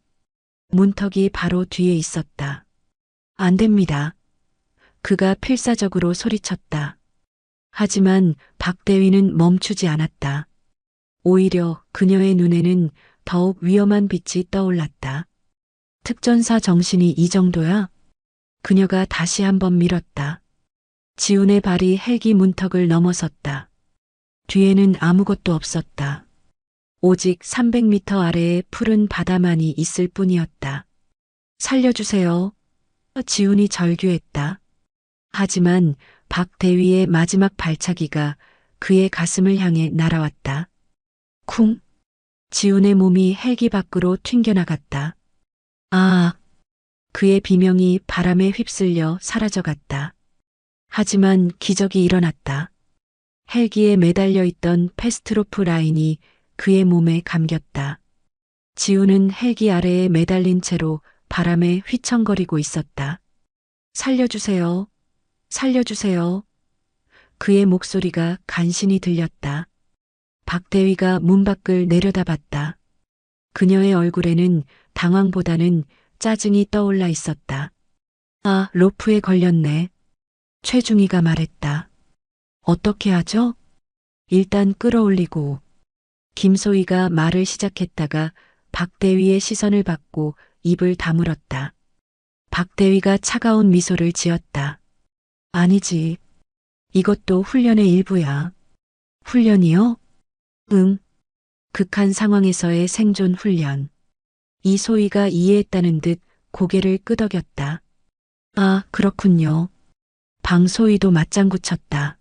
문턱이 바로 뒤에 있었다. 안 됩니다. 그가 필사적으로 소리쳤다. 하지만 박 대위는 멈추지 않았다. 오히려 그녀의 눈에는 더욱 위험한 빛이 떠올랐다. 특전사 정신이 이 정도야? 그녀가 다시 한번 밀었다. 지훈의 발이 헬기 문턱을 넘어섰다. 뒤에는 아무것도 없었다. 오직 300m 아래에 푸른 바다만이 있을 뿐이었다. 살려주세요. 지훈이 절규했다. 하지만 박 대위의 마지막 발차기가 그의 가슴을 향해 날아왔다. 쿵! 지훈의 몸이 헬기 밖으로 튕겨나갔다. 아! 그의 비명이 바람에 휩쓸려 사라져갔다. 하지만 기적이 일어났다. 헬기에 매달려 있던 패스트로프 라인이 그의 몸에 감겼다. 지훈은 헬기 아래에 매달린 채로 바람에 휘청거리고 있었다. 살려주세요. 살려주세요. 그의 목소리가 간신히 들렸다. 박 대위가 문 밖을 내려다봤다. 그녀의 얼굴에는 당황보다는 짜증이 떠올라 있었다. 아, 로프에 걸렸네. 최중희가 말했다. 어떻게 하죠? 일단 끌어올리고. 김소희가 말을 시작했다가 박 대위의 시선을 받고 입을 다물었다. 박 대위가 차가운 미소를 지었다. 아니지. 이것도 훈련의 일부야. 훈련이요? 응. 극한 상황에서의 생존 훈련. 이소희가 이해했다는 듯 고개를 끄덕였다. 아, 그렇군요. 방소희도 맞장구 쳤다.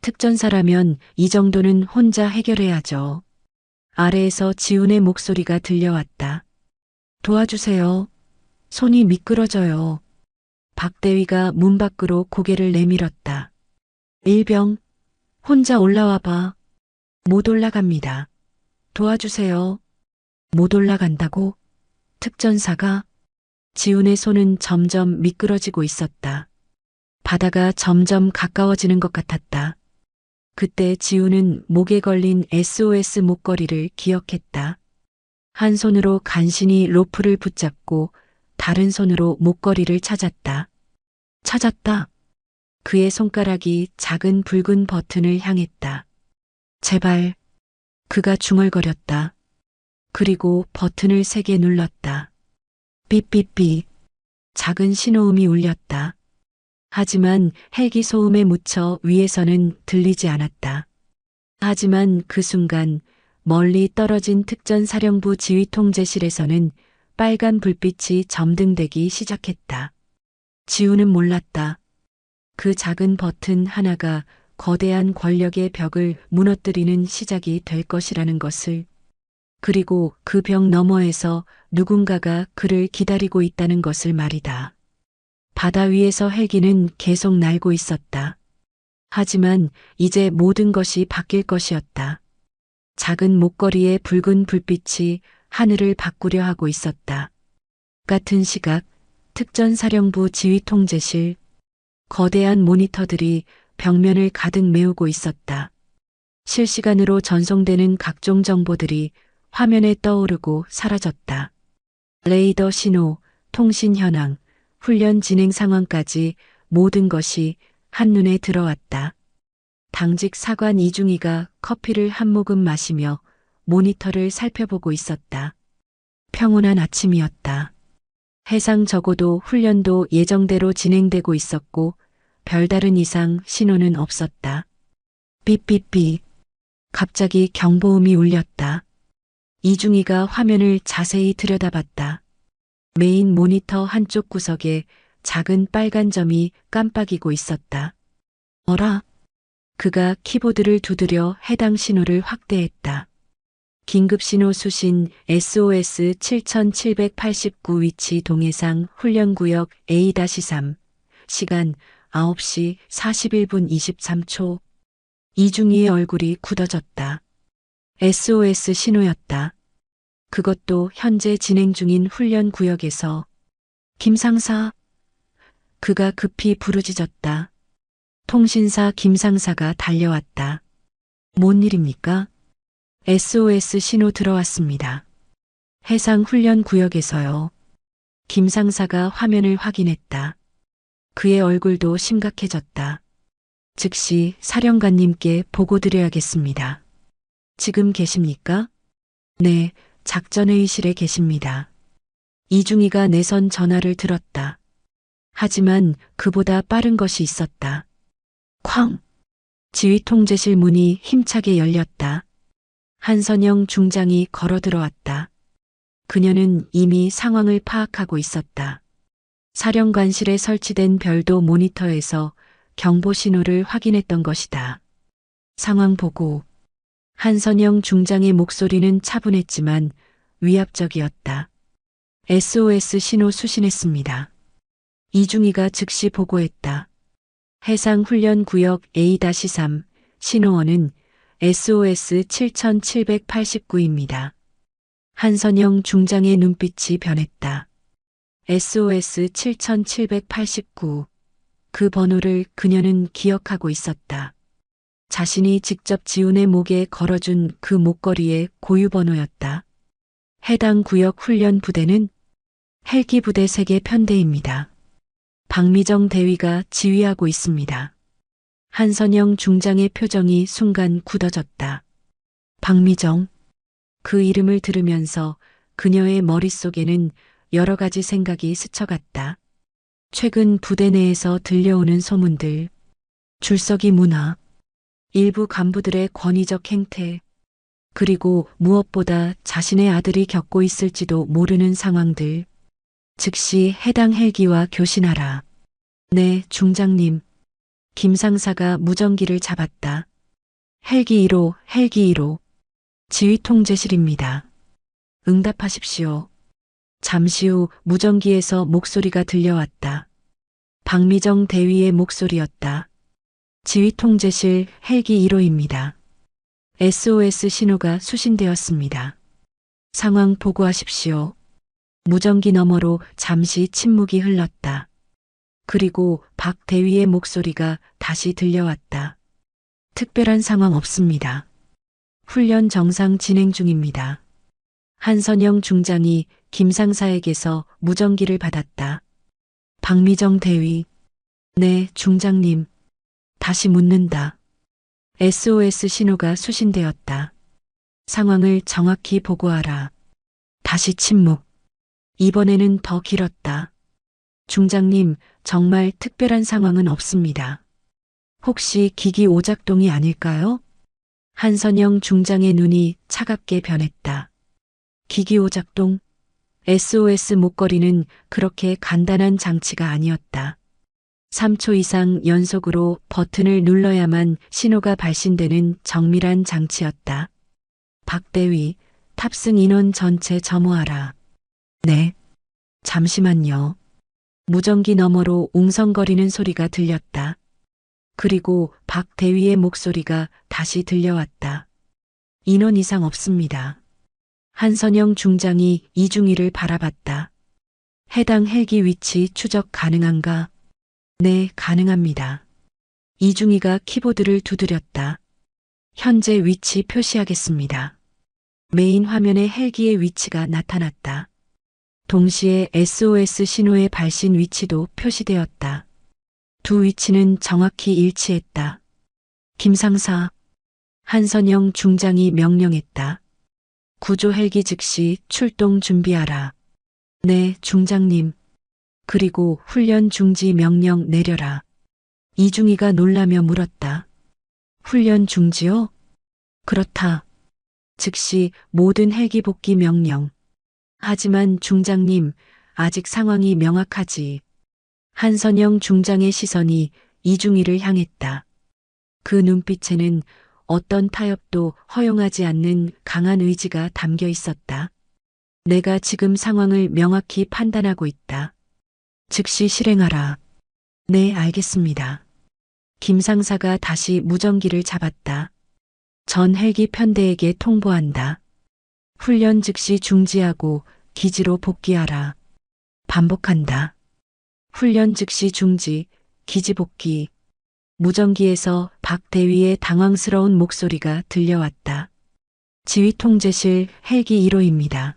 특전사라면 이 정도는 혼자 해결해야죠. 아래에서 지훈의 목소리가 들려왔다. 도와주세요. 손이 미끄러져요. 박대위가 문 밖으로 고개를 내밀었다. 일병, 혼자 올라와 봐. 못 올라갑니다. 도와주세요. 못 올라간다고? 특전사가? 지훈의 손은 점점 미끄러지고 있었다. 바다가 점점 가까워지는 것 같았다. 그때 지훈은 목에 걸린 SOS 목걸이를 기억했다. 한 손으로 간신히 로프를 붙잡고 다른 손으로 목걸이를 찾았다. 찾았다. 그의 손가락이 작은 붉은 버튼을 향했다. 제발. 그가 중얼거렸다. 그리고 버튼을 세게 눌렀다. 삐삐삐. 작은 신호음이 울렸다. 하지만 헬기 소음에 묻혀 위에서는 들리지 않았다. 하지만 그 순간 멀리 떨어진 특전사령부 지휘통제실에서는 빨간 불빛이 점등되기 시작했다. 지훈은 몰랐다. 그 작은 버튼 하나가 거대한 권력의 벽을 무너뜨리는 시작이 될 것이라는 것을, 그리고 그 벽 너머에서 누군가가 그를 기다리고 있다는 것을 말이다. 바다 위에서 헬기는 계속 날고 있었다. 하지만 이제 모든 것이 바뀔 것이었다. 작은 목걸이의 붉은 불빛이 하늘을 바꾸려 하고 있었다. 같은 시각 특전사령부 지휘통제실, 거대한 모니터들이 벽면을 가득 메우고 있었다. 실시간으로 전송되는 각종 정보들이 화면에 떠오르고 사라졌다. 레이더 신호, 통신 현황, 훈련 진행 상황까지 모든 것이 한눈에 들어왔다. 당직 사관 이중희가 커피를 한 모금 마시며 모니터를 살펴보고 있었다. 평온한 아침이었다. 해상 적어도 훈련도 예정대로 진행되고 있었고 별다른 이상 신호는 없었다. 삐삐삐. 갑자기 경보음이 울렸다. 이중희가 화면을 자세히 들여다봤다. 메인 모니터 한쪽 구석에 작은 빨간 점이 깜빡이고 있었다. 어라? 그가 키보드를 두드려 해당 신호를 확대했다. 긴급신호 수신 SOS 7789 위치 동해상 훈련구역 A-3 시간 9시 41분 23초. 이중희의 얼굴이 굳어졌다. SOS 신호였다. 그것도 현재 진행 중인 훈련구역에서. 김상사. 그가 급히 부르짖었다. 통신사 김상사가 달려왔다. 뭔 일입니까? SOS 신호 들어왔습니다. 해상 훈련구역에서요. 김상사가 화면을 확인했다. 그의 얼굴도 심각해졌다. 즉시 사령관님께 보고드려야겠습니다. 지금 계십니까? 네, 작전회의실에 계십니다. 이중희가 내선 전화를 들었다. 하지만 그보다 빠른 것이 있었다. 쾅! 지휘통제실 문이 힘차게 열렸다. 한선영 중장이 걸어 들어왔다. 그녀는 이미 상황을 파악하고 있었다. 사령관실에 설치된 별도 모니터에서 경보 신호를 확인했던 것이다. 상황 보고. 한선영 중장의 목소리는 차분했지만 위압적이었다. SOS 신호 수신했습니다. 이중희가 즉시 보고했다. 해상훈련구역 A-3 신호원은 SOS 7789입니다. 한선영 중장의 눈빛이 변했다. SOS 7789. 그 번호를 그녀는 기억하고 있었다. 자신이 직접 지훈의 목에 걸어준 그 목걸이의 고유 번호였다. 해당 구역 훈련 부대는 헬기 부대 3개 편대입니다. 박미정 대위가 지휘하고 있습니다. 한선영 중장의 표정이 순간 굳어졌다. 박미정. 그 이름을 들으면서 그녀의 머릿속에는 여러 가지 생각이 스쳐갔다. 최근 부대 내에서 들려오는 소문들, 줄서기 문화, 일부 간부들의 권위적 행태, 그리고 무엇보다 자신의 아들이 겪고 있을지도 모르는 상황들. 즉시 해당 헬기와 교신하라. 네, 중장님. 김 상사가 무전기를 잡았다. 헬기 1호, 헬기 1호. 지휘 통제실입니다. 응답하십시오. 잠시 후 무전기에서 목소리가 들려왔다. 박미정 대위의 목소리였다. 지휘 통제실 헬기 1호입니다. SOS 신호가 수신되었습니다. 상황 보고하십시오. 무전기 너머로 잠시 침묵이 흘렀다. 그리고 박 대위의 목소리가 다시 들려왔다. 특별한 상황 없습니다. 훈련 정상 진행 중입니다. 한선영 중장이 김 상사에게서 무전기를 받았다. 박미정 대위. 네, 중장님. 다시 묻는다. SOS 신호가 수신되었다. 상황을 정확히 보고하라. 다시 침묵. 이번에는 더 길었다. 중장님, 정말 특별한 상황은 없습니다. 혹시 기기 오작동이 아닐까요? 한선영 중장의 눈이 차갑게 변했다. 기기 오작동? SOS 목걸이는 그렇게 간단한 장치가 아니었다. 3초 이상 연속으로 버튼을 눌러야만 신호가 발신되는 정밀한 장치였다. 박대위, 탑승 인원 전체 점호하라. 네. 잠시만요. 무전기 너머로 웅성거리는 소리가 들렸다. 그리고 박 대위의 목소리가 다시 들려왔다. 인원 이상 없습니다. 한선영 중장이 이중희를 바라봤다. 해당 헬기 위치 추적 가능한가? 네, 가능합니다. 이중희가 키보드를 두드렸다. 현재 위치 표시하겠습니다. 메인 화면에 헬기의 위치가 나타났다. 동시에 SOS 신호의 발신 위치도 표시되었다. 두 위치는 정확히 일치했다. 김 상사, 한선영 중장이 명령했다. 구조 헬기 즉시 출동 준비하라. 네, 중장님. 그리고 훈련 중지 명령 내려라. 이중희가 놀라며 물었다. 훈련 중지요? 그렇다. 즉시 모든 헬기 복귀 명령. 하지만 중장님, 아직 상황이 명확하지. 한선영 중장의 시선이 이중희를 향했다. 그 눈빛에는 어떤 타협도 허용하지 않는 강한 의지가 담겨 있었다. 내가 지금 상황을 명확히 판단하고 있다. 즉시 실행하라. 네, 알겠습니다. 김 상사가 다시 무전기를 잡았다. 전 헬기 편대에게 통보한다. 훈련 즉시 중지하고 기지로 복귀하라. 반복한다. 훈련 즉시 중지, 기지 복귀. 무전기에서 박 대위의 당황스러운 목소리가 들려왔다. 지휘 통제실 헬기 1호입니다.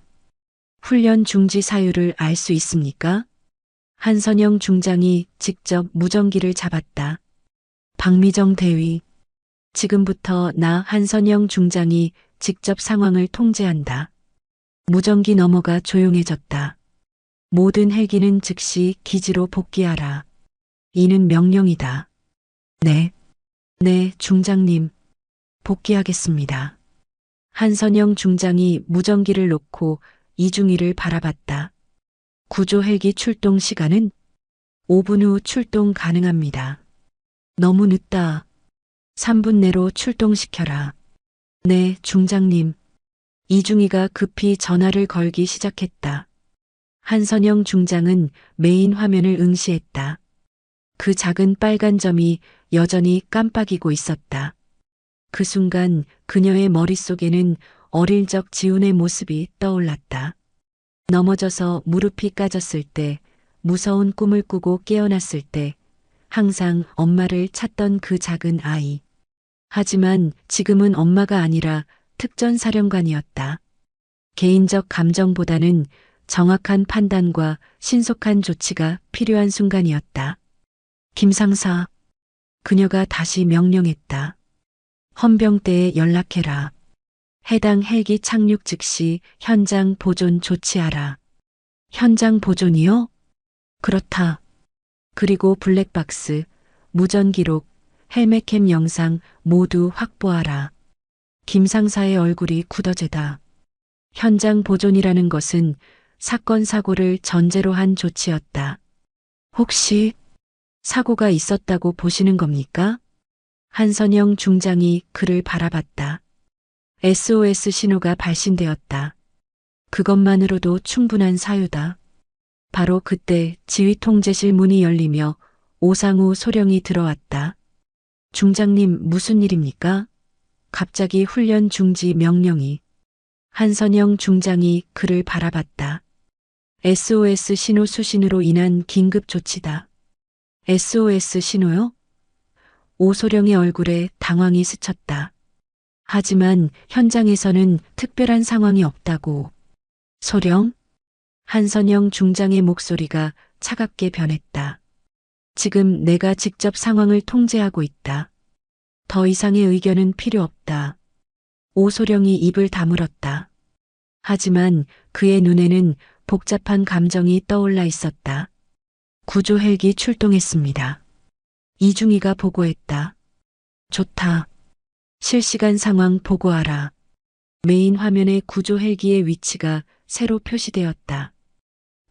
훈련 중지 사유를 알 수 있습니까? 한선영 중장이 직접 무전기를 잡았다. 박미정 대위. 지금부터 나 한선영 중장이 직접 상황을 통제한다. 무전기 너머가 조용해졌다. 모든 헬기는 즉시 기지로 복귀하라. 이는 명령이다. 네. 네, 중장님. 복귀하겠습니다. 한선영 중장이 무전기를 놓고 이중희를 바라봤다. 구조 헬기 출동 시간은 5분 후 출동 가능합니다. 너무 늦다. 3분 내로 출동시켜라. 네, 중장님. 이중희가 급히 전화를 걸기 시작했다. 한선영 중장은 메인 화면을 응시했다. 그 작은 빨간 점이 여전히 깜빡이고 있었다. 그 순간 그녀의 머릿속에는 어릴 적 지훈의 모습이 떠올랐다. 넘어져서 무릎이 까졌을 때, 무서운 꿈을 꾸고 깨어났을 때, 항상 엄마를 찾던 그 작은 아이. 하지만 지금은 엄마가 아니라 특전사령관이었다. 개인적 감정보다는 정확한 판단과 신속한 조치가 필요한 순간이었다. 김 상사. 그녀가 다시 명령했다. 헌병대에 연락해라. 해당 헬기 착륙 즉시 현장 보존 조치하라. 현장 보존이요? 그렇다. 그리고 블랙박스, 무전 기록, 헬멧캠 영상 모두 확보하라. 김 상사의 얼굴이 굳어지다. 현장 보존이라는 것은 사건 사고를 전제로 한 조치였다. 혹시 사고가 있었다고 보시는 겁니까? 한선영 중장이 그를 바라봤다. SOS 신호가 발신되었다. 그것만으로도 충분한 사유다. 바로 그때 지휘통제실 문이 열리며 오상우 소령이 들어왔다. 중장님 무슨 일입니까? 갑자기 훈련 중지 명령이. 한선영 중장이 그를 바라봤다. SOS 신호 수신으로 인한 긴급 조치다. SOS 신호요? 오소령의 얼굴에 당황이 스쳤다. 하지만 현장에서는 특별한 상황이 없다고. 소령? 한선영 중장의 목소리가 차갑게 변했다. 지금 내가 직접 상황을 통제하고 있다. 더 이상의 의견은 필요 없다. 오소령이 입을 다물었다. 하지만 그의 눈에는 복잡한 감정이 떠올라 있었다. 구조 헬기 출동했습니다. 이중희가 보고했다. 좋다. 실시간 상황 보고하라. 메인 화면에 구조 헬기의 위치가 새로 표시되었다.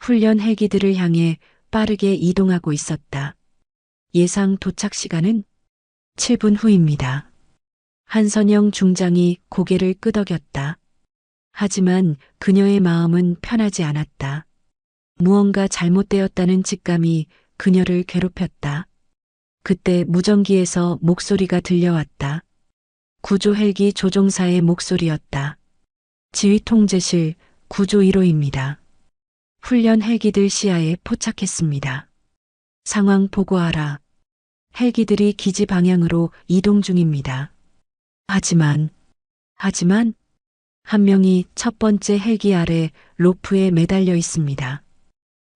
훈련 헬기들을 향해 빠르게 이동하고 있었다. 예상 도착 시간은 7분 후입니다. 한선영 중장이 고개를 끄덕였다. 하지만 그녀의 마음은 편하지 않았다. 무언가 잘못되었다는 직감이 그녀를 괴롭혔다. 그때 무전기에서 목소리가 들려왔다. 구조 헬기 조종사의 목소리였다. 지휘통제실 구조 1호입니다. 훈련 헬기들 시야에 포착했습니다. 상황 보고하라. 헬기들이 기지 방향으로 이동 중입니다. 하지만 한 명이 첫 번째 헬기 아래 로프에 매달려 있습니다.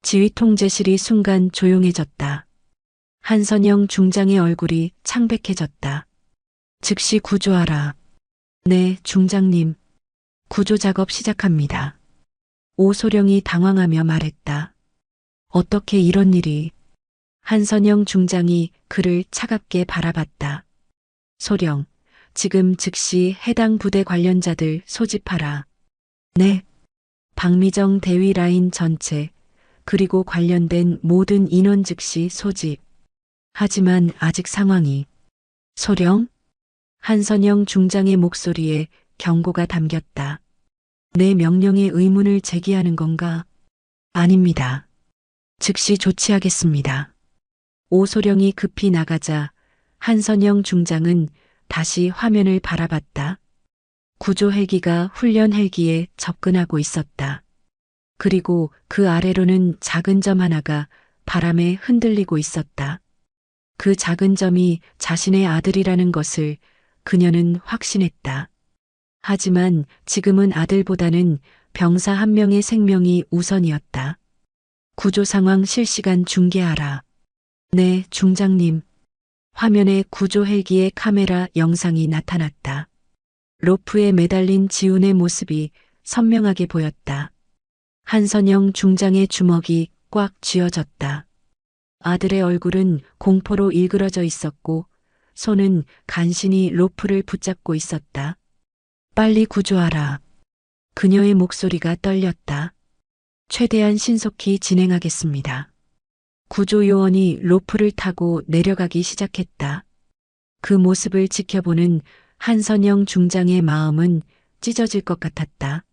지휘통제실이 순간 조용해졌다. 한선영 중장의 얼굴이 창백해졌다. 즉시 구조하라. 네, 중장님. 구조 작업 시작합니다. 오소령이 당황하며 말했다. 어떻게 이런 일이? 한선영 중장이 그를 차갑게 바라봤다. 소령, 지금 즉시 해당 부대 관련자들 소집하라. 네. 박미정 대위 라인 전체, 그리고 관련된 모든 인원 즉시 소집. 하지만 아직 상황이. 소령? 한선영 중장의 목소리에 경고가 담겼다. 내 명령에 의문을 제기하는 건가? 아닙니다. 즉시 조치하겠습니다. 오소령이 급히 나가자 한선영 중장은 다시 화면을 바라봤다. 구조 헬기가 훈련 헬기에 접근하고 있었다. 그리고 그 아래로는 작은 점 하나가 바람에 흔들리고 있었다. 그 작은 점이 자신의 아들이라는 것을 그녀는 확신했다. 하지만 지금은 아들보다는 병사 한 명의 생명이 우선이었다. 구조 상황 실시간 중계하라. 네, 중장님. 화면에 구조 헬기의 카메라 영상이 나타났다. 로프에 매달린 지훈의 모습이 선명하게 보였다. 한선영 중장의 주먹이 꽉 쥐어졌다. 아들의 얼굴은 공포로 일그러져 있었고 손은 간신히 로프를 붙잡고 있었다. 빨리 구조하라. 그녀의 목소리가 떨렸다. 최대한 신속히 진행하겠습니다. 구조 요원이 로프를 타고 내려가기 시작했다. 그 모습을 지켜보는 한선영 중장의 마음은 찢어질 것 같았다.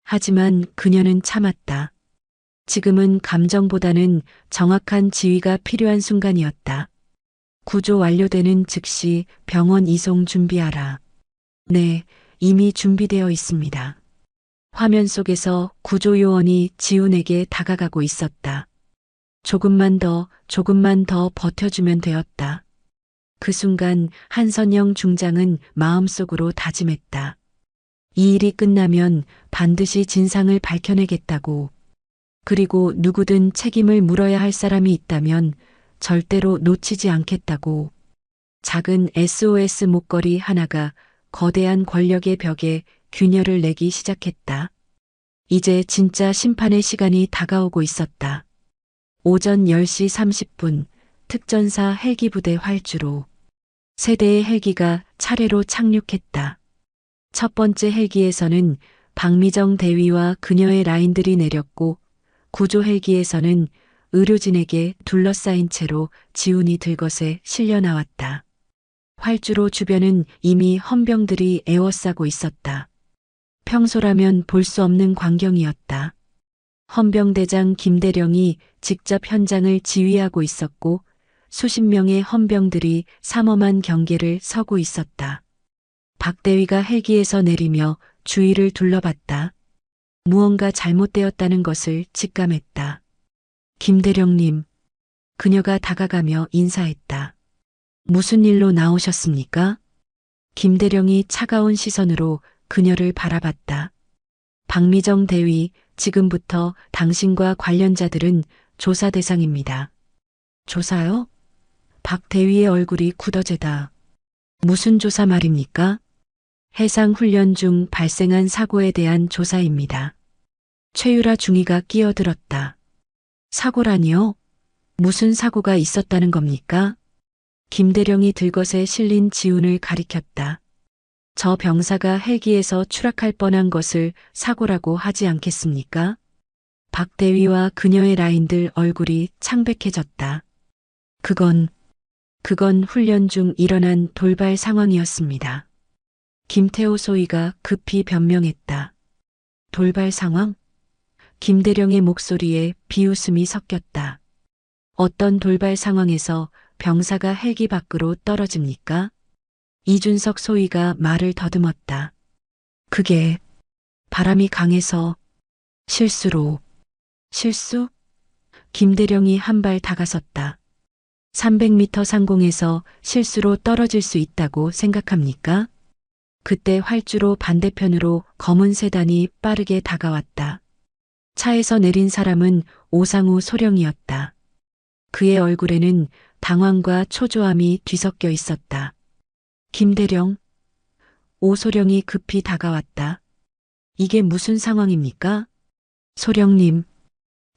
하지만 그녀는 참았다. 지금은 감정보다는 정확한 지휘가 필요한 순간이었다. 구조 완료되는 즉시 병원 이송 준비하라. 네, 이미 준비되어 있습니다. 화면 속에서 구조 요원이 지훈에게 다가가고 있었다. 조금만 더 버텨주면 되었다. 그 순간 한선영 중장은 마음속으로 다짐했다. 이 일이 끝나면 반드시 진상을 밝혀내겠다고. 그리고 누구든 책임을 물어야 할 사람이 있다면 절대로 놓치지 않겠다고. 작은 SOS 목걸이 하나가 거대한 권력의 벽에 균열을 내기 시작했다. 이제 진짜 심판의 시간이 다가오고 있었다. 오전 10시 30분 특전사 헬기부대 활주로. 세 대의 헬기가 차례로 착륙했다. 첫 번째 헬기에서는 박미정 대위와 그녀의 라인들이 내렸고 구조 헬기에서는 의료진에게 둘러싸인 채로 지훈이 들것에 실려 나왔다. 활주로 주변은 이미 헌병들이 에워싸고 있었다. 평소라면 볼 수 없는 광경이었다. 헌병대장 김대령이 직접 현장을 지휘하고 있었고 수십 명의 헌병들이 삼엄한 경계를 서고 있었다. 박대위가 헬기에서 내리며 주위를 둘러봤다. 무언가 잘못되었다는 것을 직감했다. 김대령님, 그녀가 다가가며 인사했다. 무슨 일로 나오셨습니까? 김대령이 차가운 시선으로 그녀를 바라봤다. 박미정 대위, 지금부터 당신과 관련자들은 조사 대상입니다. 조사요? 박 대위의 얼굴이 굳어제다. 무슨 조사 말입니까? 해상 훈련 중 발생한 사고에 대한 조사입니다. 최유라 중위가 끼어들었다. 사고라니요? 무슨 사고가 있었다는 겁니까? 김대령이 들것에 실린 지훈을 가리켰다. 저 병사가 헬기에서 추락할 뻔한 것을 사고라고 하지 않겠습니까? 박 대위와 그녀의 라인들 얼굴이 창백해졌다. 그건 훈련 중 일어난 돌발 상황이었습니다. 김태호 소위가 급히 변명했다. 돌발 상황? 김대령의 목소리에 비웃음이 섞였다. 어떤 돌발 상황에서 병사가 헬기 밖으로 떨어집니까? 이준석 소위가 말을 더듬었다. 그게 바람이 강해서 실수로. 실수? 김대령이 한 발 다가섰다. 300m 상공에서 실수로 떨어질 수 있다고 생각합니까? 그때 활주로 반대편으로 검은 세단이 빠르게 다가왔다. 차에서 내린 사람은 오상우 소령이었다. 그의 얼굴에는 당황과 초조함이 뒤섞여 있었다. 김대령. 오소령이 급히 다가왔다. 이게 무슨 상황입니까? 소령님.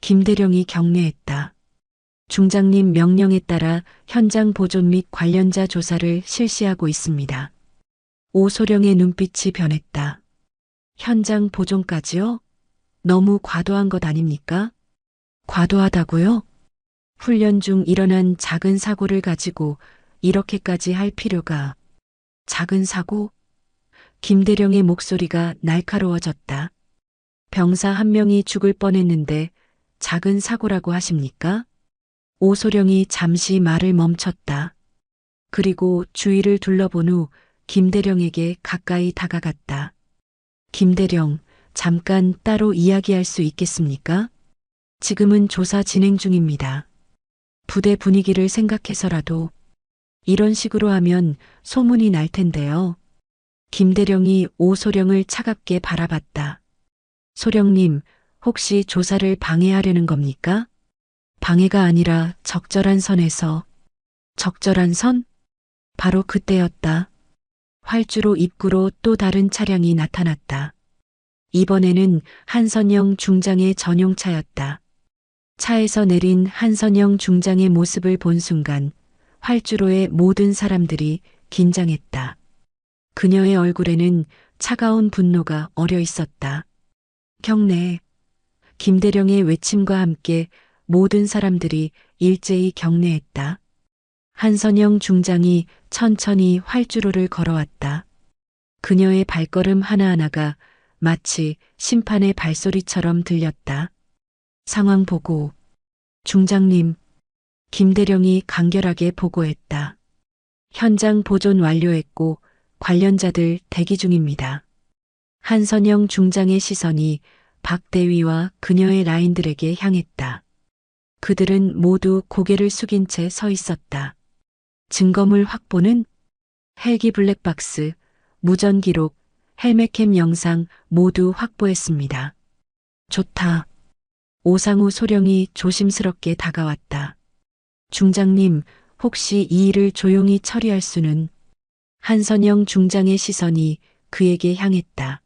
김대령이 경례했다. 중장님 명령에 따라 현장 보존 및 관련자 조사를 실시하고 있습니다. 오소령의 눈빛이 변했다. 현장 보존까지요? 너무 과도한 것 아닙니까? 과도하다고요? 훈련 중 일어난 작은 사고를 가지고 이렇게까지 할 필요가. 작은 사고? 김대령의 목소리가 날카로워졌다. 병사 한 명이 죽을 뻔했는데 작은 사고라고 하십니까? 오소령이 잠시 말을 멈췄다. 그리고 주위를 둘러본 후 김대령에게 가까이 다가갔다. 김대령, 잠깐 따로 이야기할 수 있겠습니까? 지금은 조사 진행 중입니다. 부대 분위기를 생각해서라도 이런 식으로 하면 소문이 날 텐데요. 김대령이 오소령을 차갑게 바라봤다. 소령님, 혹시 조사를 방해하려는 겁니까? 방해가 아니라 적절한 선에서. 적절한 선? 바로 그때였다. 활주로 입구로 또 다른 차량이 나타났다. 이번에는 한선영 중장의 전용차였다. 차에서 내린 한선영 중장의 모습을 본 순간 활주로의 모든 사람들이 긴장했다. 그녀의 얼굴에는 차가운 분노가 어려 있었다. 경례. 김대령의 외침과 함께 모든 사람들이 일제히 경례했다. 한선영 중장이 천천히 활주로를 걸어왔다. 그녀의 발걸음 하나하나가 마치 심판의 발소리처럼 들렸다. 상황 보고. 중장님. 김대령이 간결하게 보고했다. 현장 보존 완료했고 관련자들 대기 중입니다. 한선영 중장의 시선이 박 대위와 그녀의 라인들에게 향했다. 그들은 모두 고개를 숙인 채 서 있었다. 증거물 확보는? 헬기 블랙박스, 무전 기록, 헬멧캠 영상 모두 확보했습니다. 좋다. 오상우 소령이 조심스럽게 다가왔다. 중장님, 혹시 이 일을 조용히 처리할 수는? 한선영 중장의 시선이 그에게 향했다.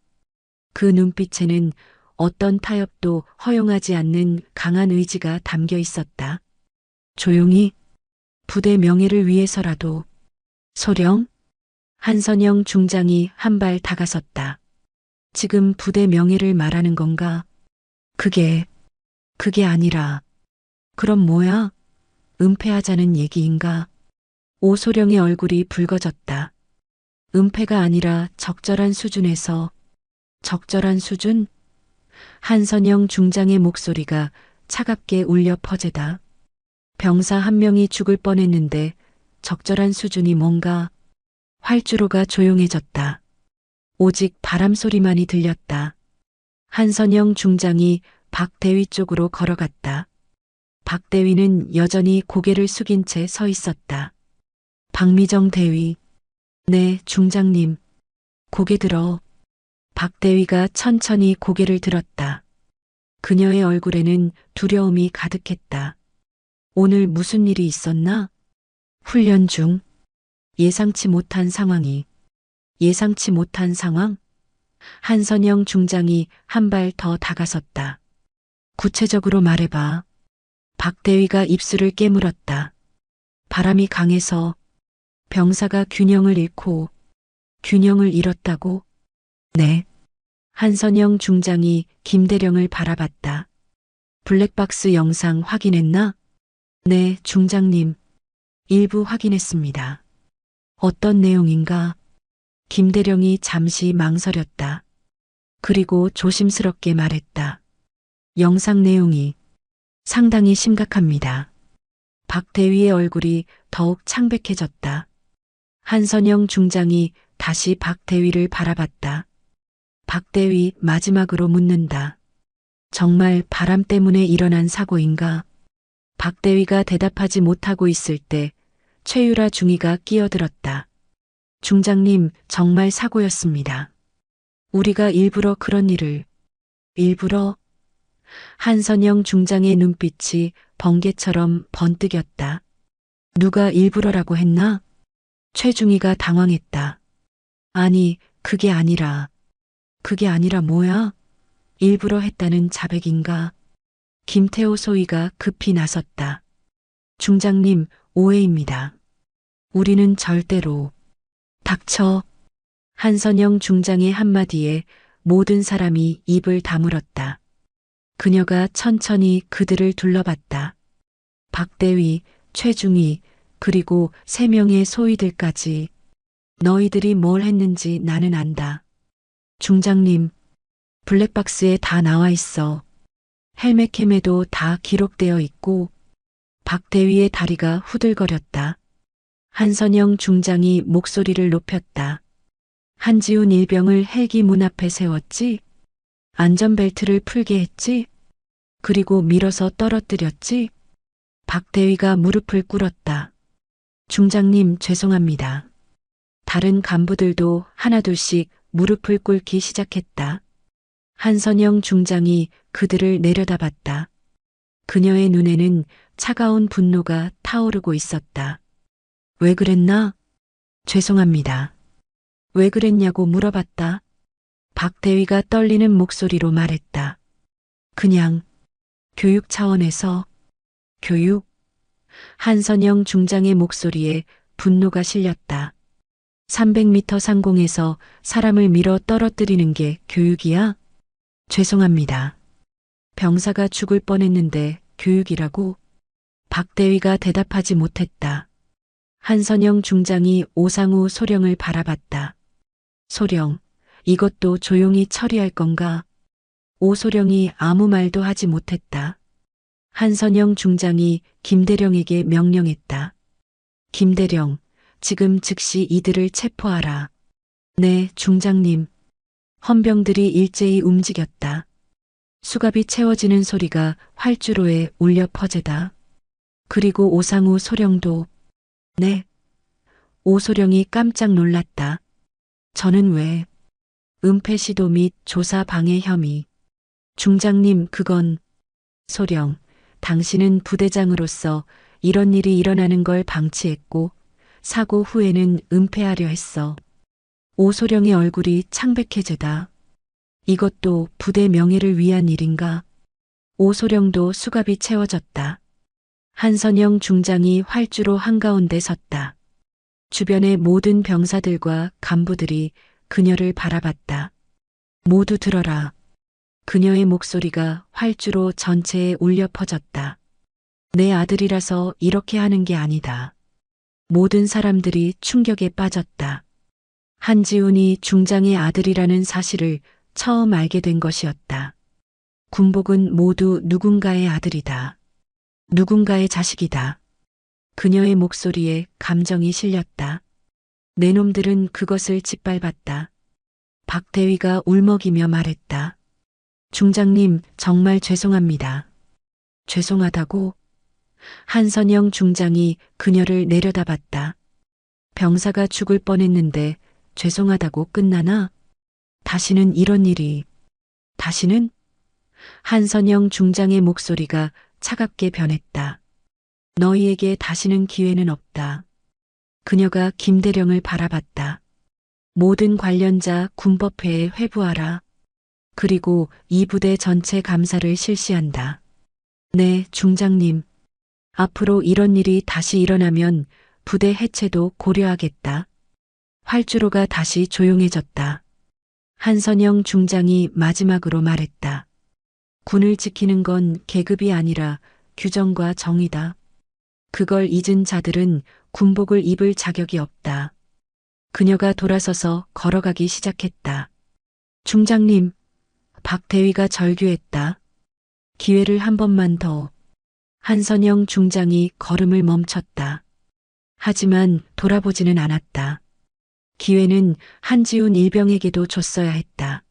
그 눈빛에는 어떤 타협도 허용하지 않는 강한 의지가 담겨 있었다. 조용히? 부대 명예를 위해서라도. 소령? 한선영 중장이 한 발 다가섰다. 지금 부대 명예를 말하는 건가? 그게 아니라. 그럼 뭐야? 은폐하자는 얘기인가? 오소령의 얼굴이 붉어졌다. 은폐가 아니라 적절한 수준에서 적절한 수준? 한선영 중장의 목소리가 차갑게 울려 퍼지다. 병사 한 명이 죽을 뻔했는데 적절한 수준이 뭔가? 활주로가 조용해졌다. 오직 바람 소리만이 들렸다. 한선영 중장이 박대위 쪽으로 걸어갔다. 박대위는 여전히 고개를 숙인 채 서 있었다. 박미정 대위. 네, 중장님. 고개 들어. 박대위가 천천히 고개를 들었다. 그녀의 얼굴에는 두려움이 가득했다. 오늘 무슨 일이 있었나? 훈련 중. 예상치 못한 상황이. 예상치 못한 상황? 한선영 중장이 한 발 더 다가섰다. 구체적으로 말해봐. 박대위가 입술을 깨물었다. 바람이 강해서 병사가 균형을 잃고 균형을 잃었다고? 네. 한선영 중장이 김대령을 바라봤다. 블랙박스 영상 확인했나? 네, 중장님. 일부 확인했습니다. 어떤 내용인가? 김대령이 잠시 망설였다. 그리고 조심스럽게 말했다. 영상 내용이 상당히 심각합니다. 박대위의 얼굴이 더욱 창백해졌다. 한선영 중장이 다시 박대위를 바라봤다. 박대위 마지막으로 묻는다. 정말 바람 때문에 일어난 사고인가? 박대위가 대답하지 못하고 있을 때 최유라 중위가 끼어들었다. 중장님, 정말 사고였습니다. 우리가 일부러 그런 일을. 일부러? 한선영 중장의 눈빛이 번개처럼 번뜩였다. 누가 일부러라고 했나? 최중위가 당황했다. 아니, 그게 아니라 뭐야? 일부러 했다는 자백인가? 김태호 소위가 급히 나섰다. 중장님, 오해입니다. 우리는 절대로. 닥쳐. 한선영 중장의 한마디에 모든 사람이 입을 다물었다. 그녀가 천천히 그들을 둘러봤다. 박대위, 최중위, 그리고 3명의 소위들까지. 너희들이 뭘 했는지 나는 안다. 중장님, 블랙박스에 다 나와 있어. 헬멧캠에도 다 기록되어 있고. 박대위의 다리가 후들거렸다. 한선영 중장이 목소리를 높였다. 한지훈 일병을 헬기 문 앞에 세웠지? 안전벨트를 풀게 했지? 그리고 밀어서 떨어뜨렸지? 박대위가 무릎을 꿇었다. 중장님, 죄송합니다. 다른 간부들도 하나둘씩 무릎을 꿇기 시작했다. 한선영 중장이 그들을 내려다봤다. 그녀의 눈에는 차가운 분노가 타오르고 있었다. 왜 그랬나? 죄송합니다. 왜 그랬냐고 물어봤다. 박대위가 떨리는 목소리로 말했다. 그냥 교육 차원에서. 교육? 한선영 중장의 목소리에 분노가 실렸다. 300m 상공에서 사람을 밀어 떨어뜨리는 게 교육이야? 죄송합니다. 병사가 죽을 뻔했는데 교육이라고? 박대위가 대답하지 못했다. 한선영 중장이 오상우 소령을 바라봤다. 소령, 이것도 조용히 처리할 건가? 오소령이 아무 말도 하지 못했다. 한선영 중장이 김대령에게 명령했다. 김대령, 지금 즉시 이들을 체포하라. 네, 중장님. 헌병들이 일제히 움직였다. 수갑이 채워지는 소리가 활주로에 울려 퍼지다. 그리고 오상우 소령도. 네. 오소령이 깜짝 놀랐다. 저는 왜? 은폐 시도 및 조사 방해 혐의. 중장님, 그건. 소령, 당신은 부대장으로서 이런 일이 일어나는 걸 방치했고 사고 후에는 은폐하려 했어. 오소령의 얼굴이 창백해지다. 이것도 부대 명예를 위한 일인가? 오소령도 수갑이 채워졌다. 한선영 중장이 활주로 한가운데 섰다. 주변의 모든 병사들과 간부들이 그녀를 바라봤다. 모두 들어라. 그녀의 목소리가 활주로 전체에 울려 퍼졌다. 내 아들이라서 이렇게 하는 게 아니다. 모든 사람들이 충격에 빠졌다. 한지훈이 중장의 아들이라는 사실을 처음 알게 된 것이었다. 군복은 모두 누군가의 아들이다. 누군가의 자식이다. 그녀의 목소리에 감정이 실렸다. 내 놈들은 그것을 짓밟았다. 박대위가 울먹이며 말했다. 중장님, 정말 죄송합니다. 죄송하다고? 한선영 중장이 그녀를 내려다봤다. 병사가 죽을 뻔했는데 죄송하다고 끝나나? 다시는 이런 일이. 다시는? 한선영 중장의 목소리가 차갑게 변했다. 너희에게 다시는 기회는 없다. 그녀가 김대령을 바라봤다. 모든 관련자 군법회에 회부하라. 그리고 이 부대 전체 감사를 실시한다. 네, 중장님. 앞으로 이런 일이 다시 일어나면 부대 해체도 고려하겠다. 활주로가 다시 조용해졌다. 한선영 중장이 마지막으로 말했다. 군을 지키는 건 계급이 아니라 규정과 정의다. 그걸 잊은 자들은 군복을 입을 자격이 없다. 그녀가 돌아서서 걸어가기 시작했다. 중장님, 박대위가 절규했다. 기회를 한 번만 더. 한선영 중장이 걸음을 멈췄다. 하지만 돌아보지는 않았다. 기회는 한지훈 일병에게도 줬어야 했다.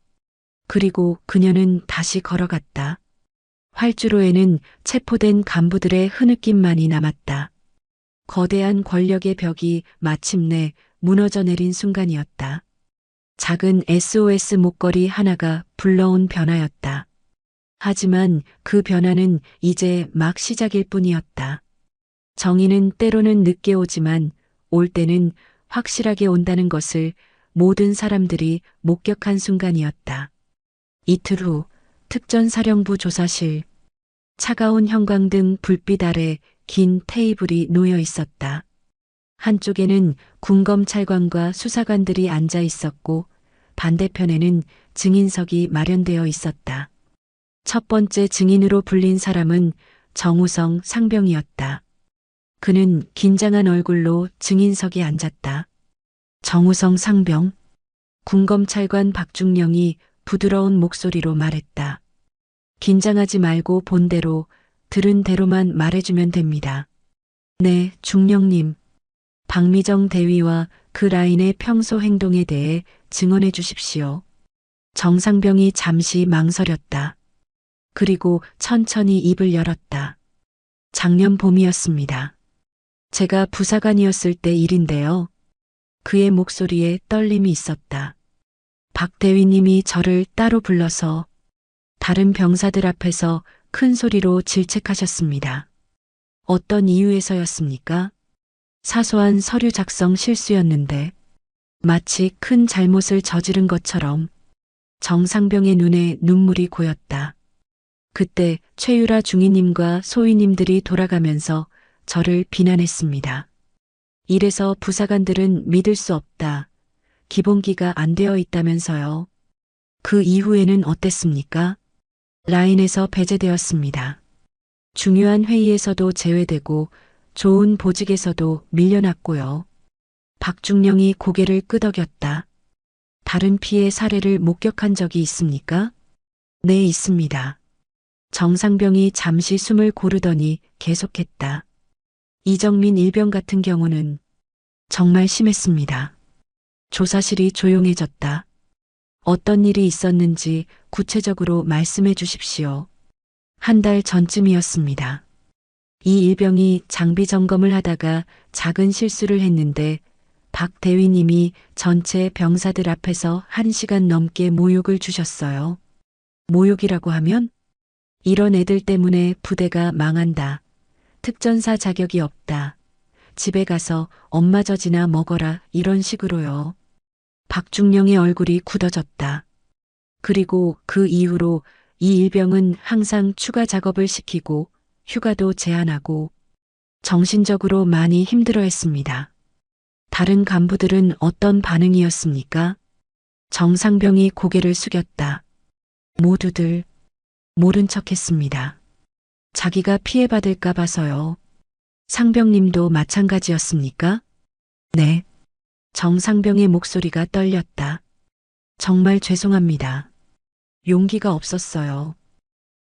그리고 그녀는 다시 걸어갔다. 활주로에는 체포된 간부들의 흐느낌만이 남았다. 거대한 권력의 벽이 마침내 무너져 내린 순간이었다. 작은 SOS 목걸이 하나가 불러온 변화였다. 하지만 그 변화는 이제 막 시작일 뿐이었다. 정의는 때로는 늦게 오지만 올 때는 확실하게 온다는 것을 모든 사람들이 목격한 순간이었다. 이틀 후 특전사령부 조사실. 차가운 형광등 불빛 아래 긴 테이블이 놓여 있었다. 한쪽에는 군검찰관과 수사관들이 앉아 있었고 반대편에는 증인석이 마련되어 있었다. 첫 번째 증인으로 불린 사람은 정우성 상병이었다. 그는 긴장한 얼굴로 증인석에 앉았다. 정우성 상병. 군검찰관 박중령이 부드러운 목소리로 말했다. 긴장하지 말고 본대로, 들은 대로만 말해주면 됩니다. 네, 중령님. 박미정 대위와 그 라인의 평소 행동에 대해 증언해 주십시오. 정상병이 잠시 망설였다. 그리고 천천히 입을 열었다. 작년 봄이었습니다. 제가 부사관이었을 때 일인데요. 그의 목소리에 떨림이 있었다. 박 대위님이 저를 따로 불러서 다른 병사들 앞에서 큰 소리로 질책하셨습니다. 어떤 이유에서였습니까? 사소한 서류 작성 실수였는데 마치 큰 잘못을 저지른 것처럼. 정상병의 눈에 눈물이 고였다. 그때 최유라 중위님과 소위님들이 돌아가면서 저를 비난했습니다. 이래서 부사관들은 믿을 수 없다. 기본기가 안 되어 있다면서요. 그 이후에는 어땠습니까? 라인에서 배제되었습니다. 중요한 회의에서도 제외되고 좋은 보직에서도 밀려났고요. 박중령이 고개를 끄덕였다. 다른 피해 사례를 목격한 적이 있습니까? 네, 있습니다. 정상병이 잠시 숨을 고르더니 계속했다. 이정민 일병 같은 경우는 정말 심했습니다. 조사실이 조용해졌다. 어떤 일이 있었는지 구체적으로 말씀해 주십시오. 한 달 전쯤이었습니다. 이 일병이 장비 점검을 하다가 작은 실수를 했는데 박 대위님이 전체 병사들 앞에서 1시간 넘게 모욕을 주셨어요. 모욕이라고 하면? 이런 애들 때문에 부대가 망한다. 특전사 자격이 없다. 집에 가서 엄마 젖이나 먹어라, 이런 식으로요. 박중령의 얼굴이 굳어졌다. 그리고 그 이후로 이 일병은 항상 추가 작업을 시키고 휴가도 제한하고 정신적으로 많이 힘들어했습니다. 다른 간부들은 어떤 반응이었습니까? 정상병이 고개를 숙였다. 모두들 모른 척했습니다. 자기가 피해받을까 봐서요. 상병님도 마찬가지였습니까? 네. 정상병의 목소리가 떨렸다. 정말 죄송합니다. 용기가 없었어요.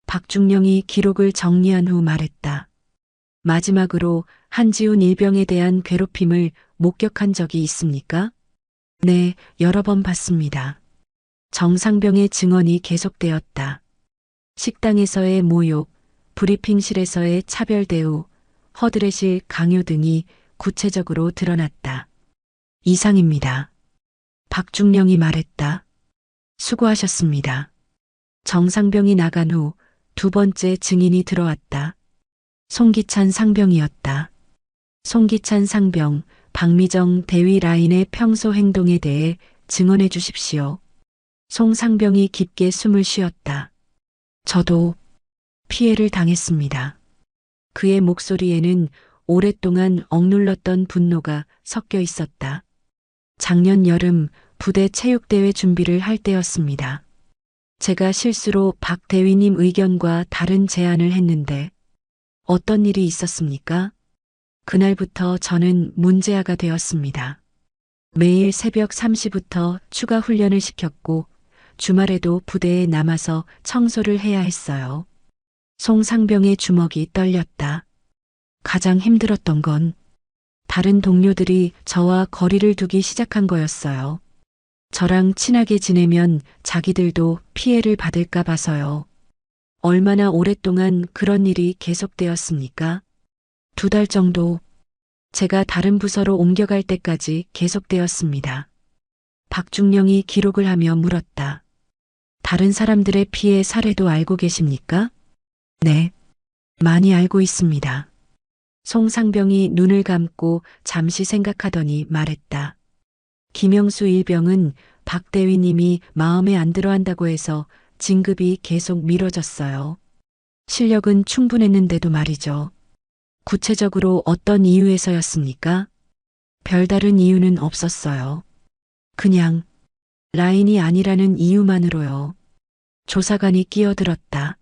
박중령이 기록을 정리한 후 말했다. 마지막으로 한지훈 일병에 대한 괴롭힘을 목격한 적이 있습니까? 네, 여러 번 봤습니다. 정상병의 증언이 계속되었다. 식당에서의 모욕, 브리핑실에서의 차별 대우, 허드렛일 강요 등이 구체적으로 드러났다. 이상입니다. 박중령이 말했다. 수고하셨습니다. 정상병이 나간 후 두 번째 증인이 들어왔다. 송기찬 상병이었다. 송기찬 상병, 박미정 대위 라인의 평소 행동에 대해 증언해 주십시오. 송 상병이 깊게 숨을 쉬었다. 저도 피해를 당했습니다. 그의 목소리에는 오랫동안 억눌렀던 분노가 섞여 있었다. 작년 여름 부대 체육대회 준비를 할 때였습니다. 제가 실수로 박 대위님 의견과 다른 제안을 했는데 어떤 일이 있었습니까? 그날부터 저는 문제아가 되었습니다. 매일 새벽 3시부터 추가 훈련을 시켰고 주말에도 부대에 남아서 청소를 해야 했어요. 송 상병의 주먹이 떨렸다. 가장 힘들었던 건 다른 동료들이 저와 거리를 두기 시작한 거였어요. 저랑 친하게 지내면 자기들도 피해를 받을까 봐서요. 얼마나 오랫동안 그런 일이 계속되었습니까? 2달 정도. 제가 다른 부서로 옮겨갈 때까지 계속되었습니다. 박중령이 기록을 하며 물었다. 다른 사람들의 피해 사례도 알고 계십니까? 네, 많이 알고 있습니다. 송 상병이 눈을 감고 잠시 생각하더니 말했다. 김영수 일병은 박 대위님이 마음에 안 들어 한다고 해서 진급이 계속 미뤄졌어요. 실력은 충분했는데도 말이죠. 구체적으로 어떤 이유에서였습니까? 별다른 이유는 없었어요. 그냥 라인이 아니라는 이유만으로요. 조사관이 끼어들었다.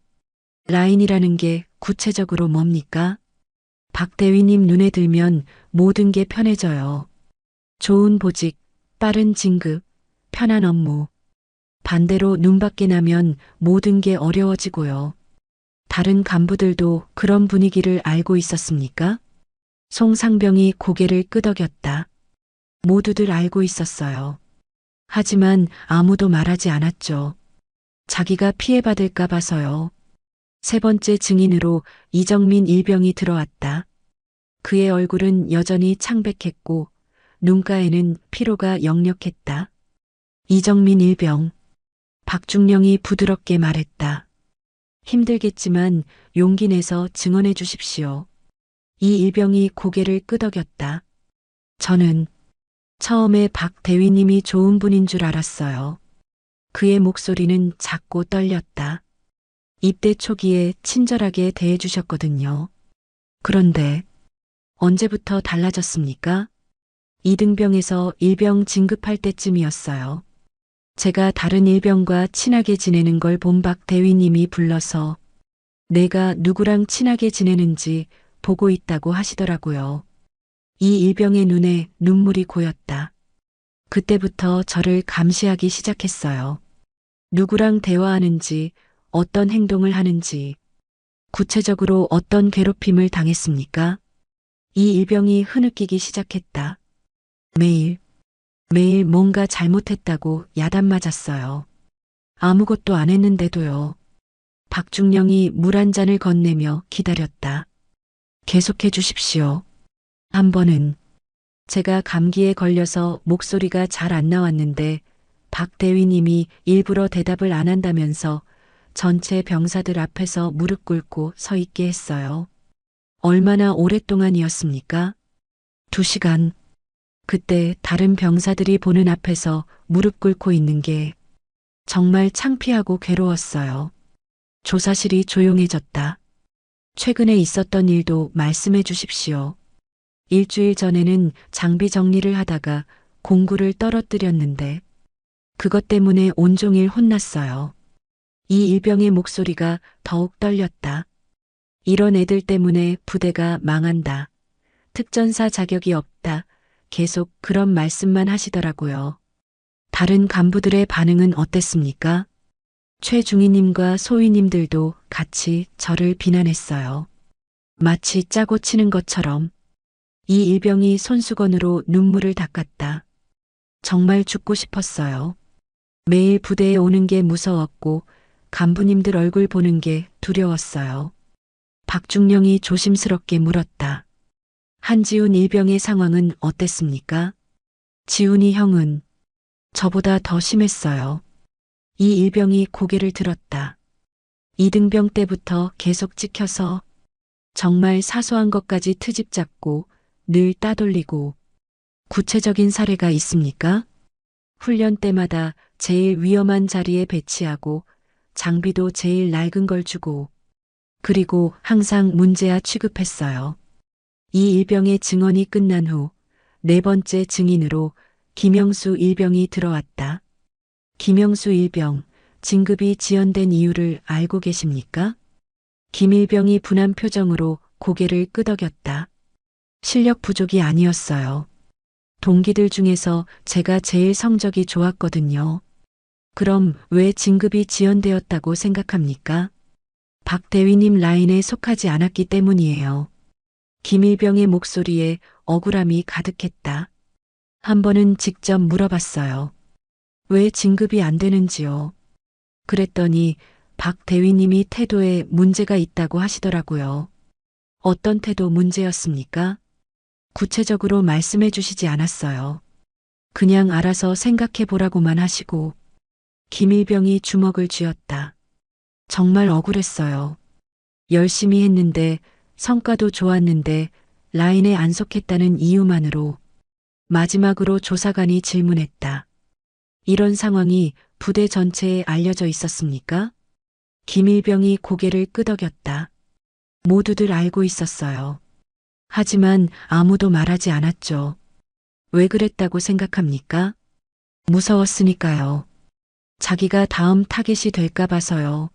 라인이라는 게 구체적으로 뭡니까? 박 대위님 눈에 들면 모든 게 편해져요. 좋은 보직, 빠른 진급, 편한 업무. 반대로 눈밖에 나면 모든 게 어려워지고요. 다른 간부들도 그런 분위기를 알고 있었습니까? 송 상병이 고개를 끄덕였다. 모두들 알고 있었어요. 하지만 아무도 말하지 않았죠. 자기가 피해받을까 봐서요. 세 번째 증인으로 이정민 일병이 들어왔다. 그의 얼굴은 여전히 창백했고 눈가에는 피로가 역력했다. 이정민 일병. 박중령이 부드럽게 말했다. 힘들겠지만 용기 내서 증언해 주십시오. 이 일병이 고개를 끄덕였다. 저는 처음에 박 대위님이 좋은 분인 줄 알았어요. 그의 목소리는 작고 떨렸다. 입대 초기에 친절하게 대해주셨거든요. 그런데 언제부터 달라졌습니까? 이등병에서 일병 진급할 때쯤이었어요. 제가 다른 일병과 친하게 지내는 걸 본 박 대위님이 불러서 내가 누구랑 친하게 지내는지 보고 있다고 하시더라고요. 이 일병의 눈에 눈물이 고였다. 그때부터 저를 감시하기 시작했어요. 누구랑 대화하는지, 어떤 행동을 하는지, 구체적으로 어떤 괴롭힘을 당했습니까? 이 일병이 흐느끼기 시작했다. 매일 뭔가 잘못했다고 야단 맞았어요. 아무것도 안 했는데도요. 박중령이 물 한 잔을 건네며 기다렸다. 계속해 주십시오. 한 번은 제가 감기에 걸려서 목소리가 잘 안 나왔는데 박 대위님이 일부러 대답을 안 한다면서 전체 병사들 앞에서 무릎 꿇고 서 있게 했어요. 얼마나 오랫동안이었습니까? 2시간. 그때 다른 병사들이 보는 앞에서 무릎 꿇고 있는 게 정말 창피하고 괴로웠어요. 조사실이 조용해졌다. 최근에 있었던 일도 말씀해 주십시오. 일주일 전에는 장비 정리를 하다가 공구를 떨어뜨렸는데 그것 때문에 온종일 혼났어요. 이 일병의 목소리가 더욱 떨렸다. 이런 애들 때문에 부대가 망한다. 특전사 자격이 없다. 계속 그런 말씀만 하시더라고요. 다른 간부들의 반응은 어땠습니까? 최중희님과 소희님들도 같이 저를 비난했어요. 마치 짜고 치는 것처럼. 이 일병이 손수건으로 눈물을 닦았다. 정말 죽고 싶었어요. 매일 부대에 오는 게 무서웠고 간부님들 얼굴 보는 게 두려웠어요. 박중령이 조심스럽게 물었다. 한지훈 일병의 상황은 어땠습니까? 지훈이 형은 저보다 더 심했어요. 이 일병이 고개를 들었다. 이등병 때부터 계속 찍혀서 정말 사소한 것까지 트집 잡고 늘 따돌리고. 구체적인 사례가 있습니까? 훈련 때마다 제일 위험한 자리에 배치하고 장비도 제일 낡은 걸 주고 그리고 항상 문제아 취급했어요. 이 일병의 증언이 끝난 후 네 번째 증인으로 김영수 일병이 들어왔다. 김영수 일병, 진급이 지연된 이유를 알고 계십니까? 김 일병이 분한 표정으로 고개를 끄덕였다. 실력 부족이 아니었어요. 동기들 중에서 제가 제일 성적이 좋았거든요. 그럼 왜 진급이 지연되었다고 생각합니까? 박 대위님 라인에 속하지 않았기 때문이에요. 김일병의 목소리에 억울함이 가득했다. 한 번은 직접 물어봤어요. 왜 진급이 안 되는지요? 그랬더니 박 대위님이 태도에 문제가 있다고 하시더라고요. 어떤 태도 문제였습니까? 구체적으로 말씀해 주시지 않았어요. 그냥 알아서 생각해 보라고만 하시고. 김일병이 주먹을 쥐었다. 정말 억울했어요. 열심히 했는데 성과도 좋았는데 라인에 안 속했다는 이유만으로. 마지막으로 조사관이 질문했다. 이런 상황이 부대 전체에 알려져 있었습니까? 김일병이 고개를 끄덕였다. 모두들 알고 있었어요. 하지만 아무도 말하지 않았죠. 왜 그랬다고 생각합니까? 무서웠으니까요. 자기가 다음 타겟이 될까 봐서요.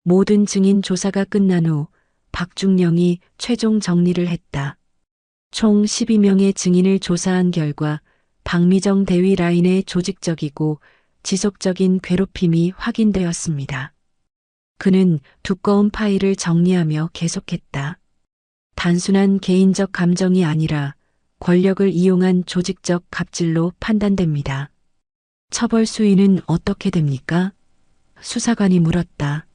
모든 증인 조사가 끝난 후 박중령이 최종 정리를 했다. 총 12명의 증인을 조사한 결과 박미정 대위 라인의 조직적이고 지속적인 괴롭힘이 확인되었습니다. 그는 두꺼운 파일을 정리하며 계속했다. 단순한 개인적 감정이 아니라 권력을 이용한 조직적 갑질로 판단됩니다. 처벌 수위는 어떻게 됩니까? 수사관이 물었다.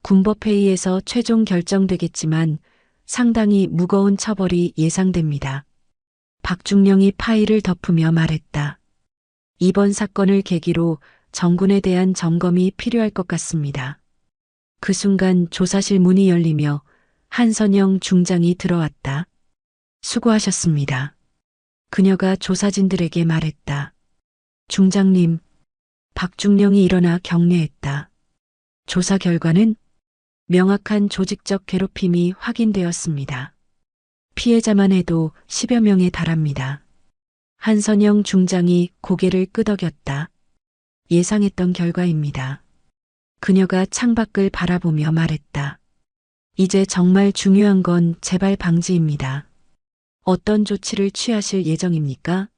군법회의에서 최종 결정되겠지만 상당히 무거운 처벌이 예상됩니다. 박중령이 파일을 덮으며 말했다. 이번 사건을 계기로 정군에 대한 점검이 필요할 것 같습니다. 그 순간 조사실 문이 열리며 한선영 중장이 들어왔다. 수고하셨습니다. 그녀가 조사진들에게 말했다. 중장님, 박중령이 일어나 격려했다. 조사 결과는 명확한 조직적 괴롭힘이 확인되었습니다. 피해자만 해도 10여 명에 달합니다. 한선영 중장이 고개를 끄덕였다. 예상했던 결과입니다. 그녀가 창밖을 바라보며 말했다. 이제 정말 중요한 건 재발 방지입니다. 어떤 조치를 취하실 예정입니까?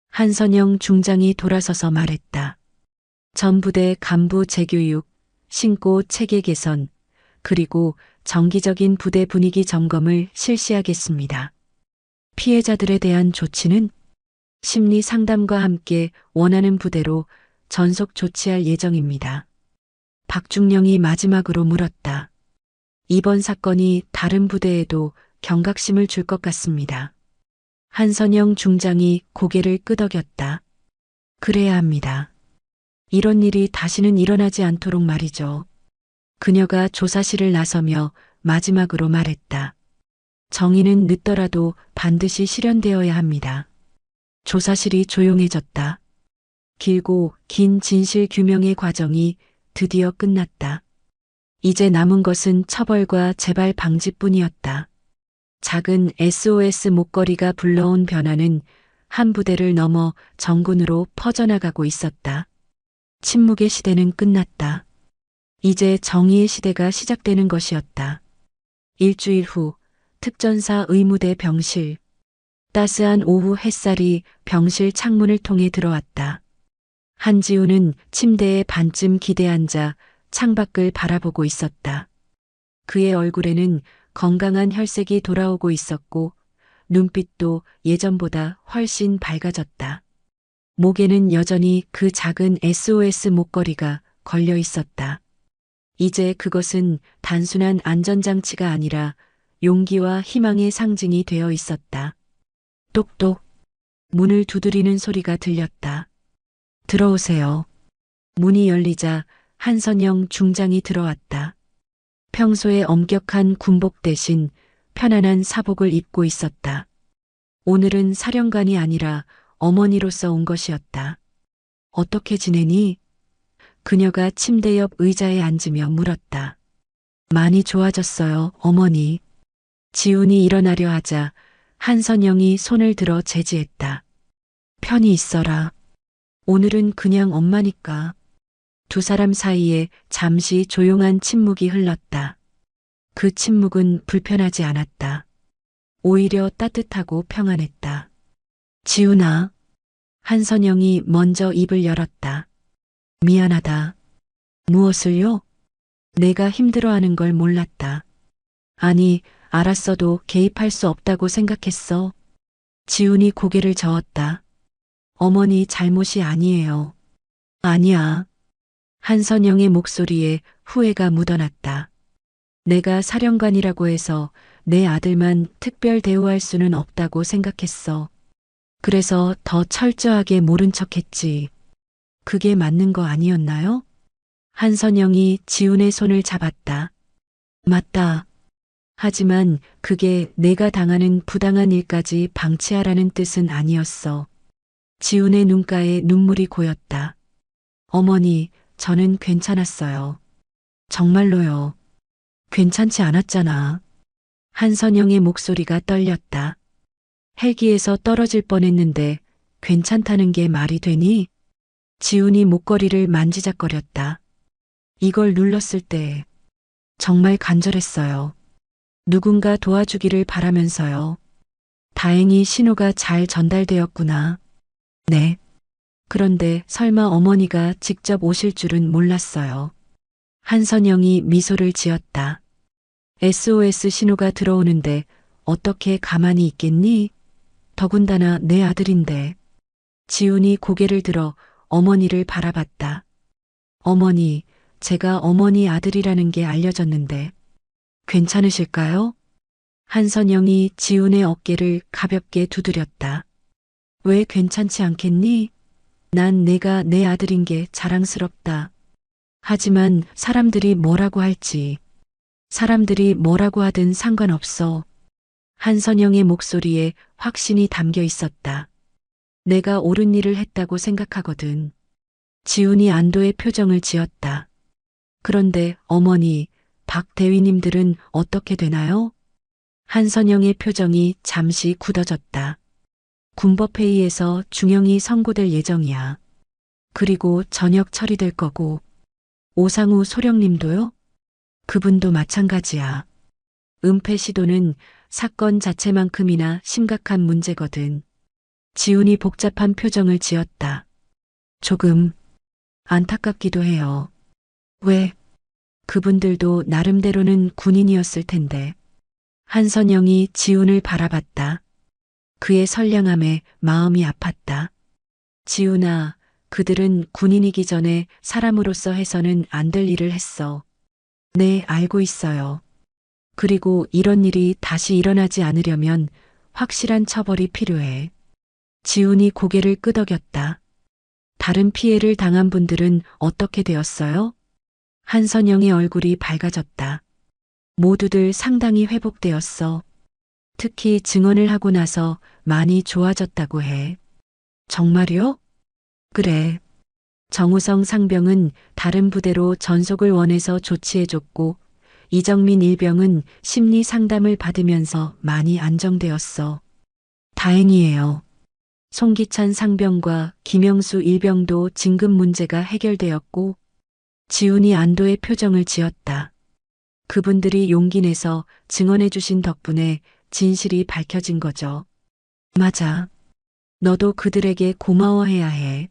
한선영 중장이 돌아서서 말했다. 전 부대 간부 재교육, 신고 체계 개선, 그리고 정기적인 부대 분위기 점검을 실시하겠습니다. 피해자들에 대한 조치는 심리 상담과 함께 원하는 부대로 전속 조치할 예정입니다. 박중령이 마지막으로 물었다. 이번 사건이 다른 부대에도 경각심을 줄 것 같습니다. 한선영 중장이 고개를 끄덕였다. 그래야 합니다. 이런 일이 다시는 일어나지 않도록 말이죠. 그녀가 조사실을 나서며 마지막으로 말했다. 정의는 늦더라도 반드시 실현되어야 합니다. 조사실이 조용해졌다. 길고 긴 진실 규명의 과정이 드디어 끝났다. 이제 남은 것은 처벌과 재발 방지뿐이었다. 작은 SOS 목걸이가 불러온 변화는 한 부대를 넘어 정군으로 퍼져나가고 있었다. 침묵의 시대는 끝났다. 이제 정의의 시대가 시작되는 것이었다. 일주일 후 특전사 의무대 병실. 따스한 오후 햇살이 병실 창문을 통해 들어왔다. 한지우는 침대에 반쯤 기대 앉아 창밖을 바라보고 있었다. 그의 얼굴에는 건강한 혈색이 돌아오고 있었고 눈빛도 예전보다 훨씬 밝아졌다. 목에는 여전히 그 작은 SOS 목걸이가 걸려 있었다. 이제 그것은 단순한 안전장치가 아니라 용기와 희망의 상징이 되어 있었다. 똑똑. 문을 두드리는 소리가 들렸다. 들어오세요. 문이 열리자 한선영 중장이 들어왔다. 평소에 엄격한 군복 대신 편안한 사복을 입고 있었다. 오늘은 사령관이 아니라 어머니로서 온 것이었다. 어떻게 지내니? 그녀가 침대 옆 의자에 앉으며 물었다. 많이 좋아졌어요, 어머니. 지훈이 일어나려 하자 한선영이 손을 들어 제지했다. 편히 있어라. 오늘은 그냥 엄마니까. 두 사람 사이에 잠시 조용한 침묵이 흘렀다. 그 침묵은 불편하지 않았다. 오히려 따뜻하고 평안했다. 지훈아. 한선영이 먼저 입을 열었다. 미안하다. 무엇을요? 내가 힘들어하는 걸 몰랐다. 아니, 알았어도 개입할 수 없다고 생각했어. 지훈이 고개를 저었다. 어머니 잘못이 아니에요. 아니야. 한선영의 목소리에 후회가 묻어났다. 내가 사령관이라고 해서 내 아들만 특별 대우할 수는 없다고 생각했어. 그래서 더 철저하게 모른 척했지. 그게 맞는 거 아니었나요? 한선영이 지훈의 손을 잡았다. 맞다. 하지만 그게 내가 당하는 부당한 일까지 방치하라는 뜻은 아니었어. 지훈의 눈가에 눈물이 고였다. 어머니, 저는 괜찮았어요. 정말로요. 괜찮지 않았잖아. 한선영의 목소리가 떨렸다. 헬기에서 떨어질 뻔했는데 괜찮다는 게 말이 되니? 지훈이 목걸이를 만지작거렸다. 이걸 눌렀을 때 정말 간절했어요. 누군가 도와주기를 바라면서요. 다행히 신호가 잘 전달되었구나. 네. 그런데 설마 어머니가 직접 오실 줄은 몰랐어요. 한선영이 미소를 지었다. SOS 신호가 들어오는데 어떻게 가만히 있겠니? 더군다나 내 아들인데. 지훈이 고개를 들어 어머니를 바라봤다. 어머니, 제가 어머니 아들이라는 게 알려졌는데 괜찮으실까요? 한선영이 지훈의 어깨를 가볍게 두드렸다. 왜 괜찮지 않겠니? 난 내가 내 아들인 게 자랑스럽다. 하지만 사람들이 뭐라고 할지, 사람들이 뭐라고 하든 상관없어. 한선영의 목소리에 확신이 담겨 있었다. 내가 옳은 일을 했다고 생각하거든. 지훈이 안도의 표정을 지었다. 그런데 어머니, 박 대위님들은 어떻게 되나요? 한선영의 표정이 잠시 굳어졌다. 군법회의에서 중형이 선고될 예정이야. 그리고 저녁 처리될 거고. 오상우 소령님도요? 그분도 마찬가지야. 은폐 시도는 사건 자체만큼이나 심각한 문제거든. 지훈이 복잡한 표정을 지었다. 조금 안타깝기도 해요. 왜? 그분들도 나름대로는 군인이었을 텐데. 한선영이 지훈을 바라봤다. 그의 선량함에 마음이 아팠다. 지훈아, 그들은 군인이기 전에 사람으로서 해서는 안 될 일을 했어. 네, 알고 있어요. 그리고 이런 일이 다시 일어나지 않으려면 확실한 처벌이 필요해. 지훈이 고개를 끄덕였다. 다른 피해를 당한 분들은 어떻게 되었어요? 한선영의 얼굴이 밝아졌다. 모두들 상당히 회복되었어. 특히 증언을 하고 나서 많이 좋아졌다고 해. 정말요? 그래. 정우성 상병은 다른 부대로 전속을 원해서 조치해줬고, 이정민 일병은 심리 상담을 받으면서 많이 안정되었어. 다행이에요. 송기찬 상병과 김영수 일병도 진급 문제가 해결되었고, 지훈이 안도의 표정을 지었다. 그분들이 용기 내서 증언해 주신 덕분에 진실이 밝혀진 거죠. 맞아. 너도 그들에게 고마워해야 해.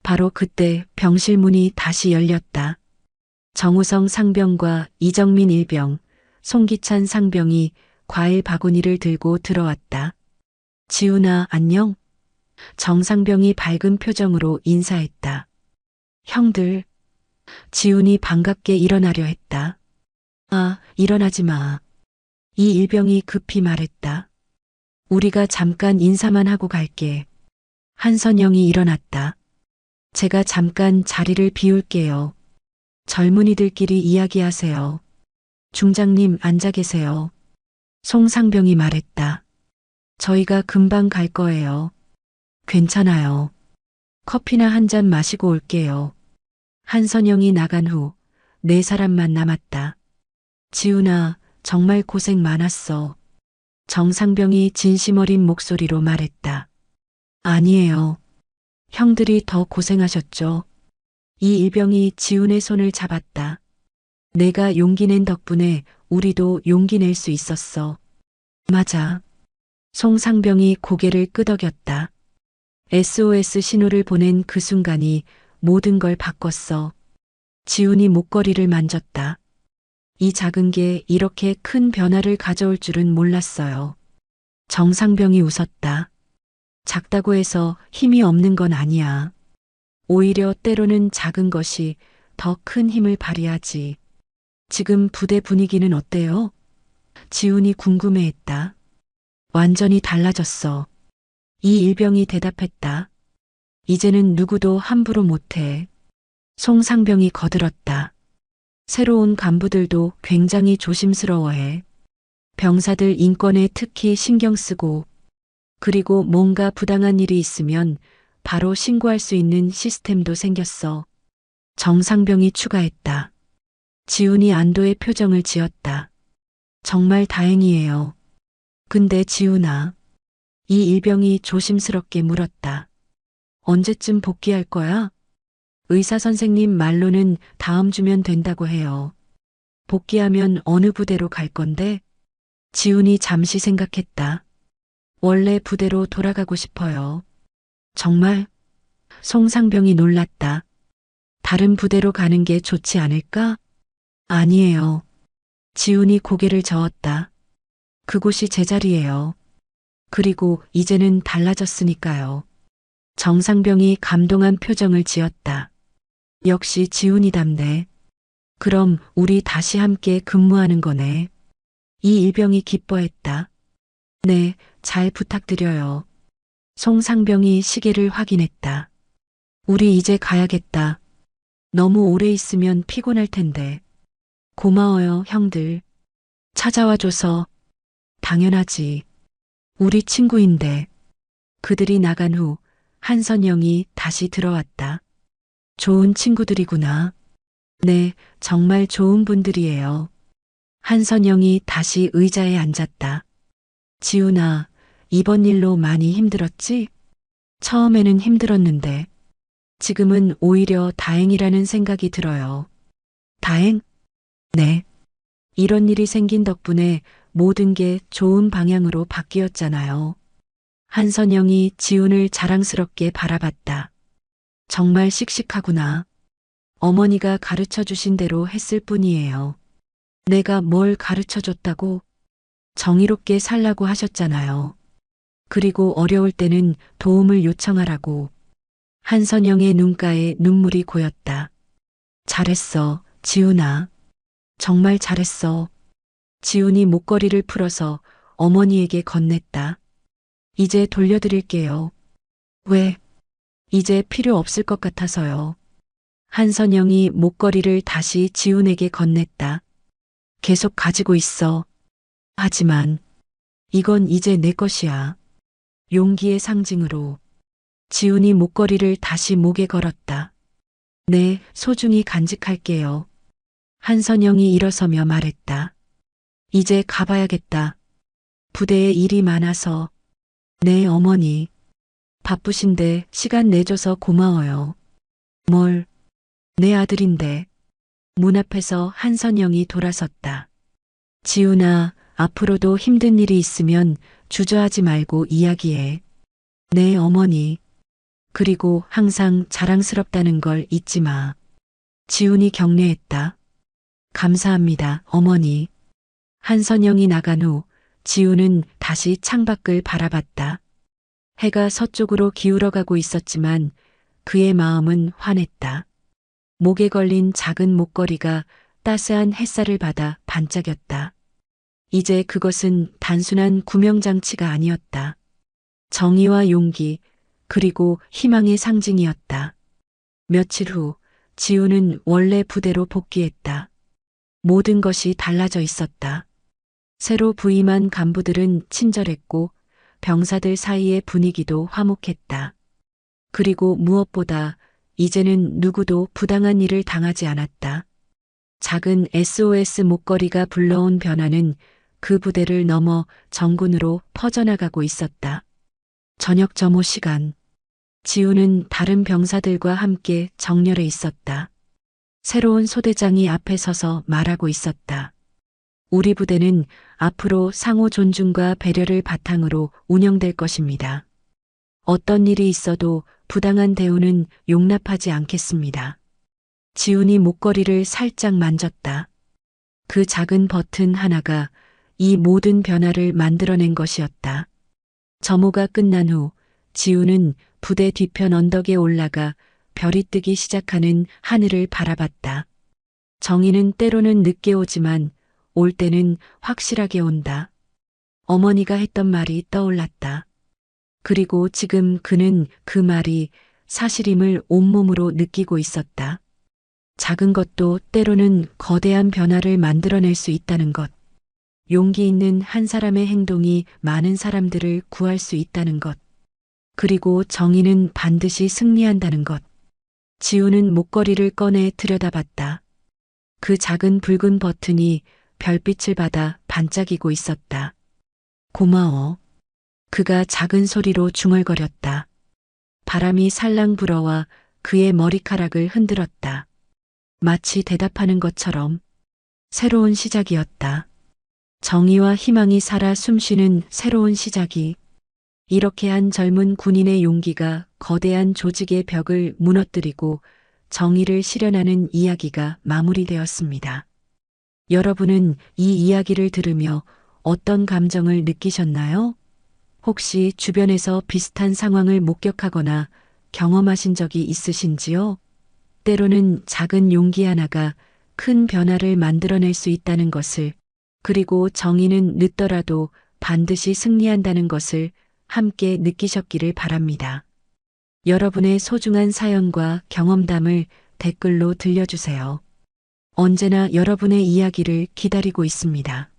바로 그때 병실 문이 다시 열렸다. 정우성 상병과 이정민 일병, 송기찬 상병이 과일 바구니를 들고 들어왔다. 지훈아, 안녕? 정상병이 밝은 표정으로 인사했다. 형들. 지훈이 반갑게 일어나려 했다. 아, 일어나지 마. 이 일병이 급히 말했다. 우리가 잠깐 인사만 하고 갈게. 한선영이 일어났다. 제가 잠깐 자리를 비울게요. 젊은이들끼리 이야기하세요. 중장님 앉아 계세요. 송상병이 말했다. 저희가 금방 갈 거예요. 괜찮아요. 커피나 한 잔 마시고 올게요. 한선영이 나간 후 네 사람만 남았다. 지훈아, 정말 고생 많았어. 정상병이 진심 어린 목소리로 말했다. 아니에요. 형들이 더 고생하셨죠. 이 일병이 지훈의 손을 잡았다. 내가 용기 낸 덕분에 우리도 용기 낼 수 있었어. 맞아. 송상병이 고개를 끄덕였다. SOS 신호를 보낸 그 순간이 모든 걸 바꿨어. 지훈이 목걸이를 만졌다. 이 작은 게 이렇게 큰 변화를 가져올 줄은 몰랐어요. 정상병이 웃었다. 작다고 해서 힘이 없는 건 아니야. 오히려 때로는 작은 것이 더 큰 힘을 발휘하지. 지금 부대 분위기는 어때요? 지훈이 궁금해했다. 완전히 달라졌어. 이 일병이 대답했다. 이제는 누구도 함부로 못해. 송상병이 거들었다. 새로운 간부들도 굉장히 조심스러워해. 병사들 인권에 특히 신경 쓰고, 그리고 뭔가 부당한 일이 있으면 바로 신고할 수 있는 시스템도 생겼어. 정상병이 추가했다. 지훈이 안도의 표정을 지었다. 정말 다행이에요. 근데 지훈아, 이 일병이 조심스럽게 물었다. 언제쯤 복귀할 거야? 의사 선생님 말로는 다음 주면 된다고 해요. 복귀하면 어느 부대로 갈 건데? 지훈이 잠시 생각했다. 원래 부대로 돌아가고 싶어요. 정말? 송상병이 놀랐다. 다른 부대로 가는 게 좋지 않을까? 아니에요. 지훈이 고개를 저었다. 그곳이 제 자리예요. 그리고 이제는 달라졌으니까요. 정상병이 감동한 표정을 지었다. 역시 지훈이답네. 그럼 우리 다시 함께 근무하는 거네. 이 일병이 기뻐했다. 네, 잘 부탁드려요. 송상병이 시계를 확인했다. 우리 이제 가야겠다. 너무 오래 있으면 피곤할 텐데. 고마워요, 형들. 찾아와줘서. 당연하지. 우리 친구인데. 그들이 나간 후 한선영이 다시 들어왔다. 좋은 친구들이구나. 네, 정말 좋은 분들이에요. 한선영이 다시 의자에 앉았다. 지훈아, 이번 일로 많이 힘들었지? 처음에는 힘들었는데, 지금은 오히려 다행이라는 생각이 들어요. 다행? 네. 이런 일이 생긴 덕분에 모든 게 좋은 방향으로 바뀌었잖아요. 한선영이 지훈을 자랑스럽게 바라봤다. 정말 씩씩하구나. 어머니가 가르쳐 주신 대로 했을 뿐이에요. 내가 뭘 가르쳐 줬다고? 정의롭게 살라고 하셨잖아요. 그리고 어려울 때는 도움을 요청하라고. 한선영의 눈가에 눈물이 고였다. 잘했어, 지훈아. 정말 잘했어. 지훈이 목걸이를 풀어서 어머니에게 건넸다. 이제 돌려드릴게요. 왜? 이제 필요 없을 것 같아서요. 한선영이 목걸이를 다시 지훈에게 건넸다. 계속 가지고 있어. 하지만 이건 이제 내 것이야. 용기의 상징으로. 지훈이 목걸이를 다시 목에 걸었다. 네, 소중히 간직할게요. 한선영이 일어서며 말했다. 이제 가봐야겠다. 부대에 일이 많아서. 네, 어머니. 바쁘신데 시간 내줘서 고마워요. 뭘? 내 아들인데. 문 앞에서 한선영이 돌아섰다. 지훈아, 앞으로도 힘든 일이 있으면 주저하지 말고 이야기해. 네, 어머니. 그리고 항상 자랑스럽다는 걸 잊지 마. 지훈이 격려했다. 감사합니다, 어머니. 한선영이 나간 후 지훈은 다시 창밖을 바라봤다. 해가 서쪽으로 기울어가고 있었지만 그의 마음은 환했다. 목에 걸린 작은 목걸이가 따스한 햇살을 받아 반짝였다. 이제 그것은 단순한 구명장치가 아니었다. 정의와 용기, 그리고 희망의 상징이었다. 며칠 후 지우는 원래 부대로 복귀했다. 모든 것이 달라져 있었다. 새로 부임한 간부들은 친절했고 병사들 사이의 분위기도 화목했다. 그리고 무엇보다 이제는 누구도 부당한 일을 당하지 않았다. 작은 SOS 목걸이가 불러온 변화는 그 부대를 넘어 정군으로 퍼져나가고 있었다. 저녁 점호 시간. 지우는 다른 병사들과 함께 정렬해 있었다. 새로운 소대장이 앞에 서서 말하고 있었다. 우리 부대는 앞으로 상호 존중과 배려를 바탕으로 운영될 것입니다. 어떤 일이 있어도 부당한 대우는 용납하지 않겠습니다. 지훈이 목걸이를 살짝 만졌다. 그 작은 버튼 하나가 이 모든 변화를 만들어낸 것이었다. 점호가 끝난 후 지훈은 부대 뒤편 언덕에 올라가 별이 뜨기 시작하는 하늘을 바라봤다. 정의는 때로는 늦게 오지만 올 때는 확실하게 온다. 어머니가 했던 말이 떠올랐다. 그리고 지금 그는 그 말이 사실임을 온몸으로 느끼고 있었다. 작은 것도 때로는 거대한 변화를 만들어낼 수 있다는 것. 용기 있는 한 사람의 행동이 많은 사람들을 구할 수 있다는 것. 그리고 정의는 반드시 승리한다는 것. 지우는 목걸이를 꺼내 들여다봤다. 그 작은 붉은 버튼이 별빛을 받아 반짝이고 있었다. 고마워. 그가 작은 소리로 중얼거렸다. 바람이 살랑 불어와 그의 머리카락을 흔들었다. 마치 대답하는 것처럼 새로운 시작이었다. 정의와 희망이 살아 숨쉬는 새로운 시작이. 이렇게 한 젊은 군인의 용기가 거대한 조직의 벽을 무너뜨리고 정의를 실현하는 이야기가 마무리되었습니다. 여러분은 이 이야기를 들으며 어떤 감정을 느끼셨나요? 혹시 주변에서 비슷한 상황을 목격하거나 경험하신 적이 있으신지요? 때로는 작은 용기 하나가 큰 변화를 만들어낼 수 있다는 것을, 그리고 정의는 늦더라도 반드시 승리한다는 것을 함께 느끼셨기를 바랍니다. 여러분의 소중한 사연과 경험담을 댓글로 들려주세요. 언제나 여러분의 이야기를 기다리고 있습니다.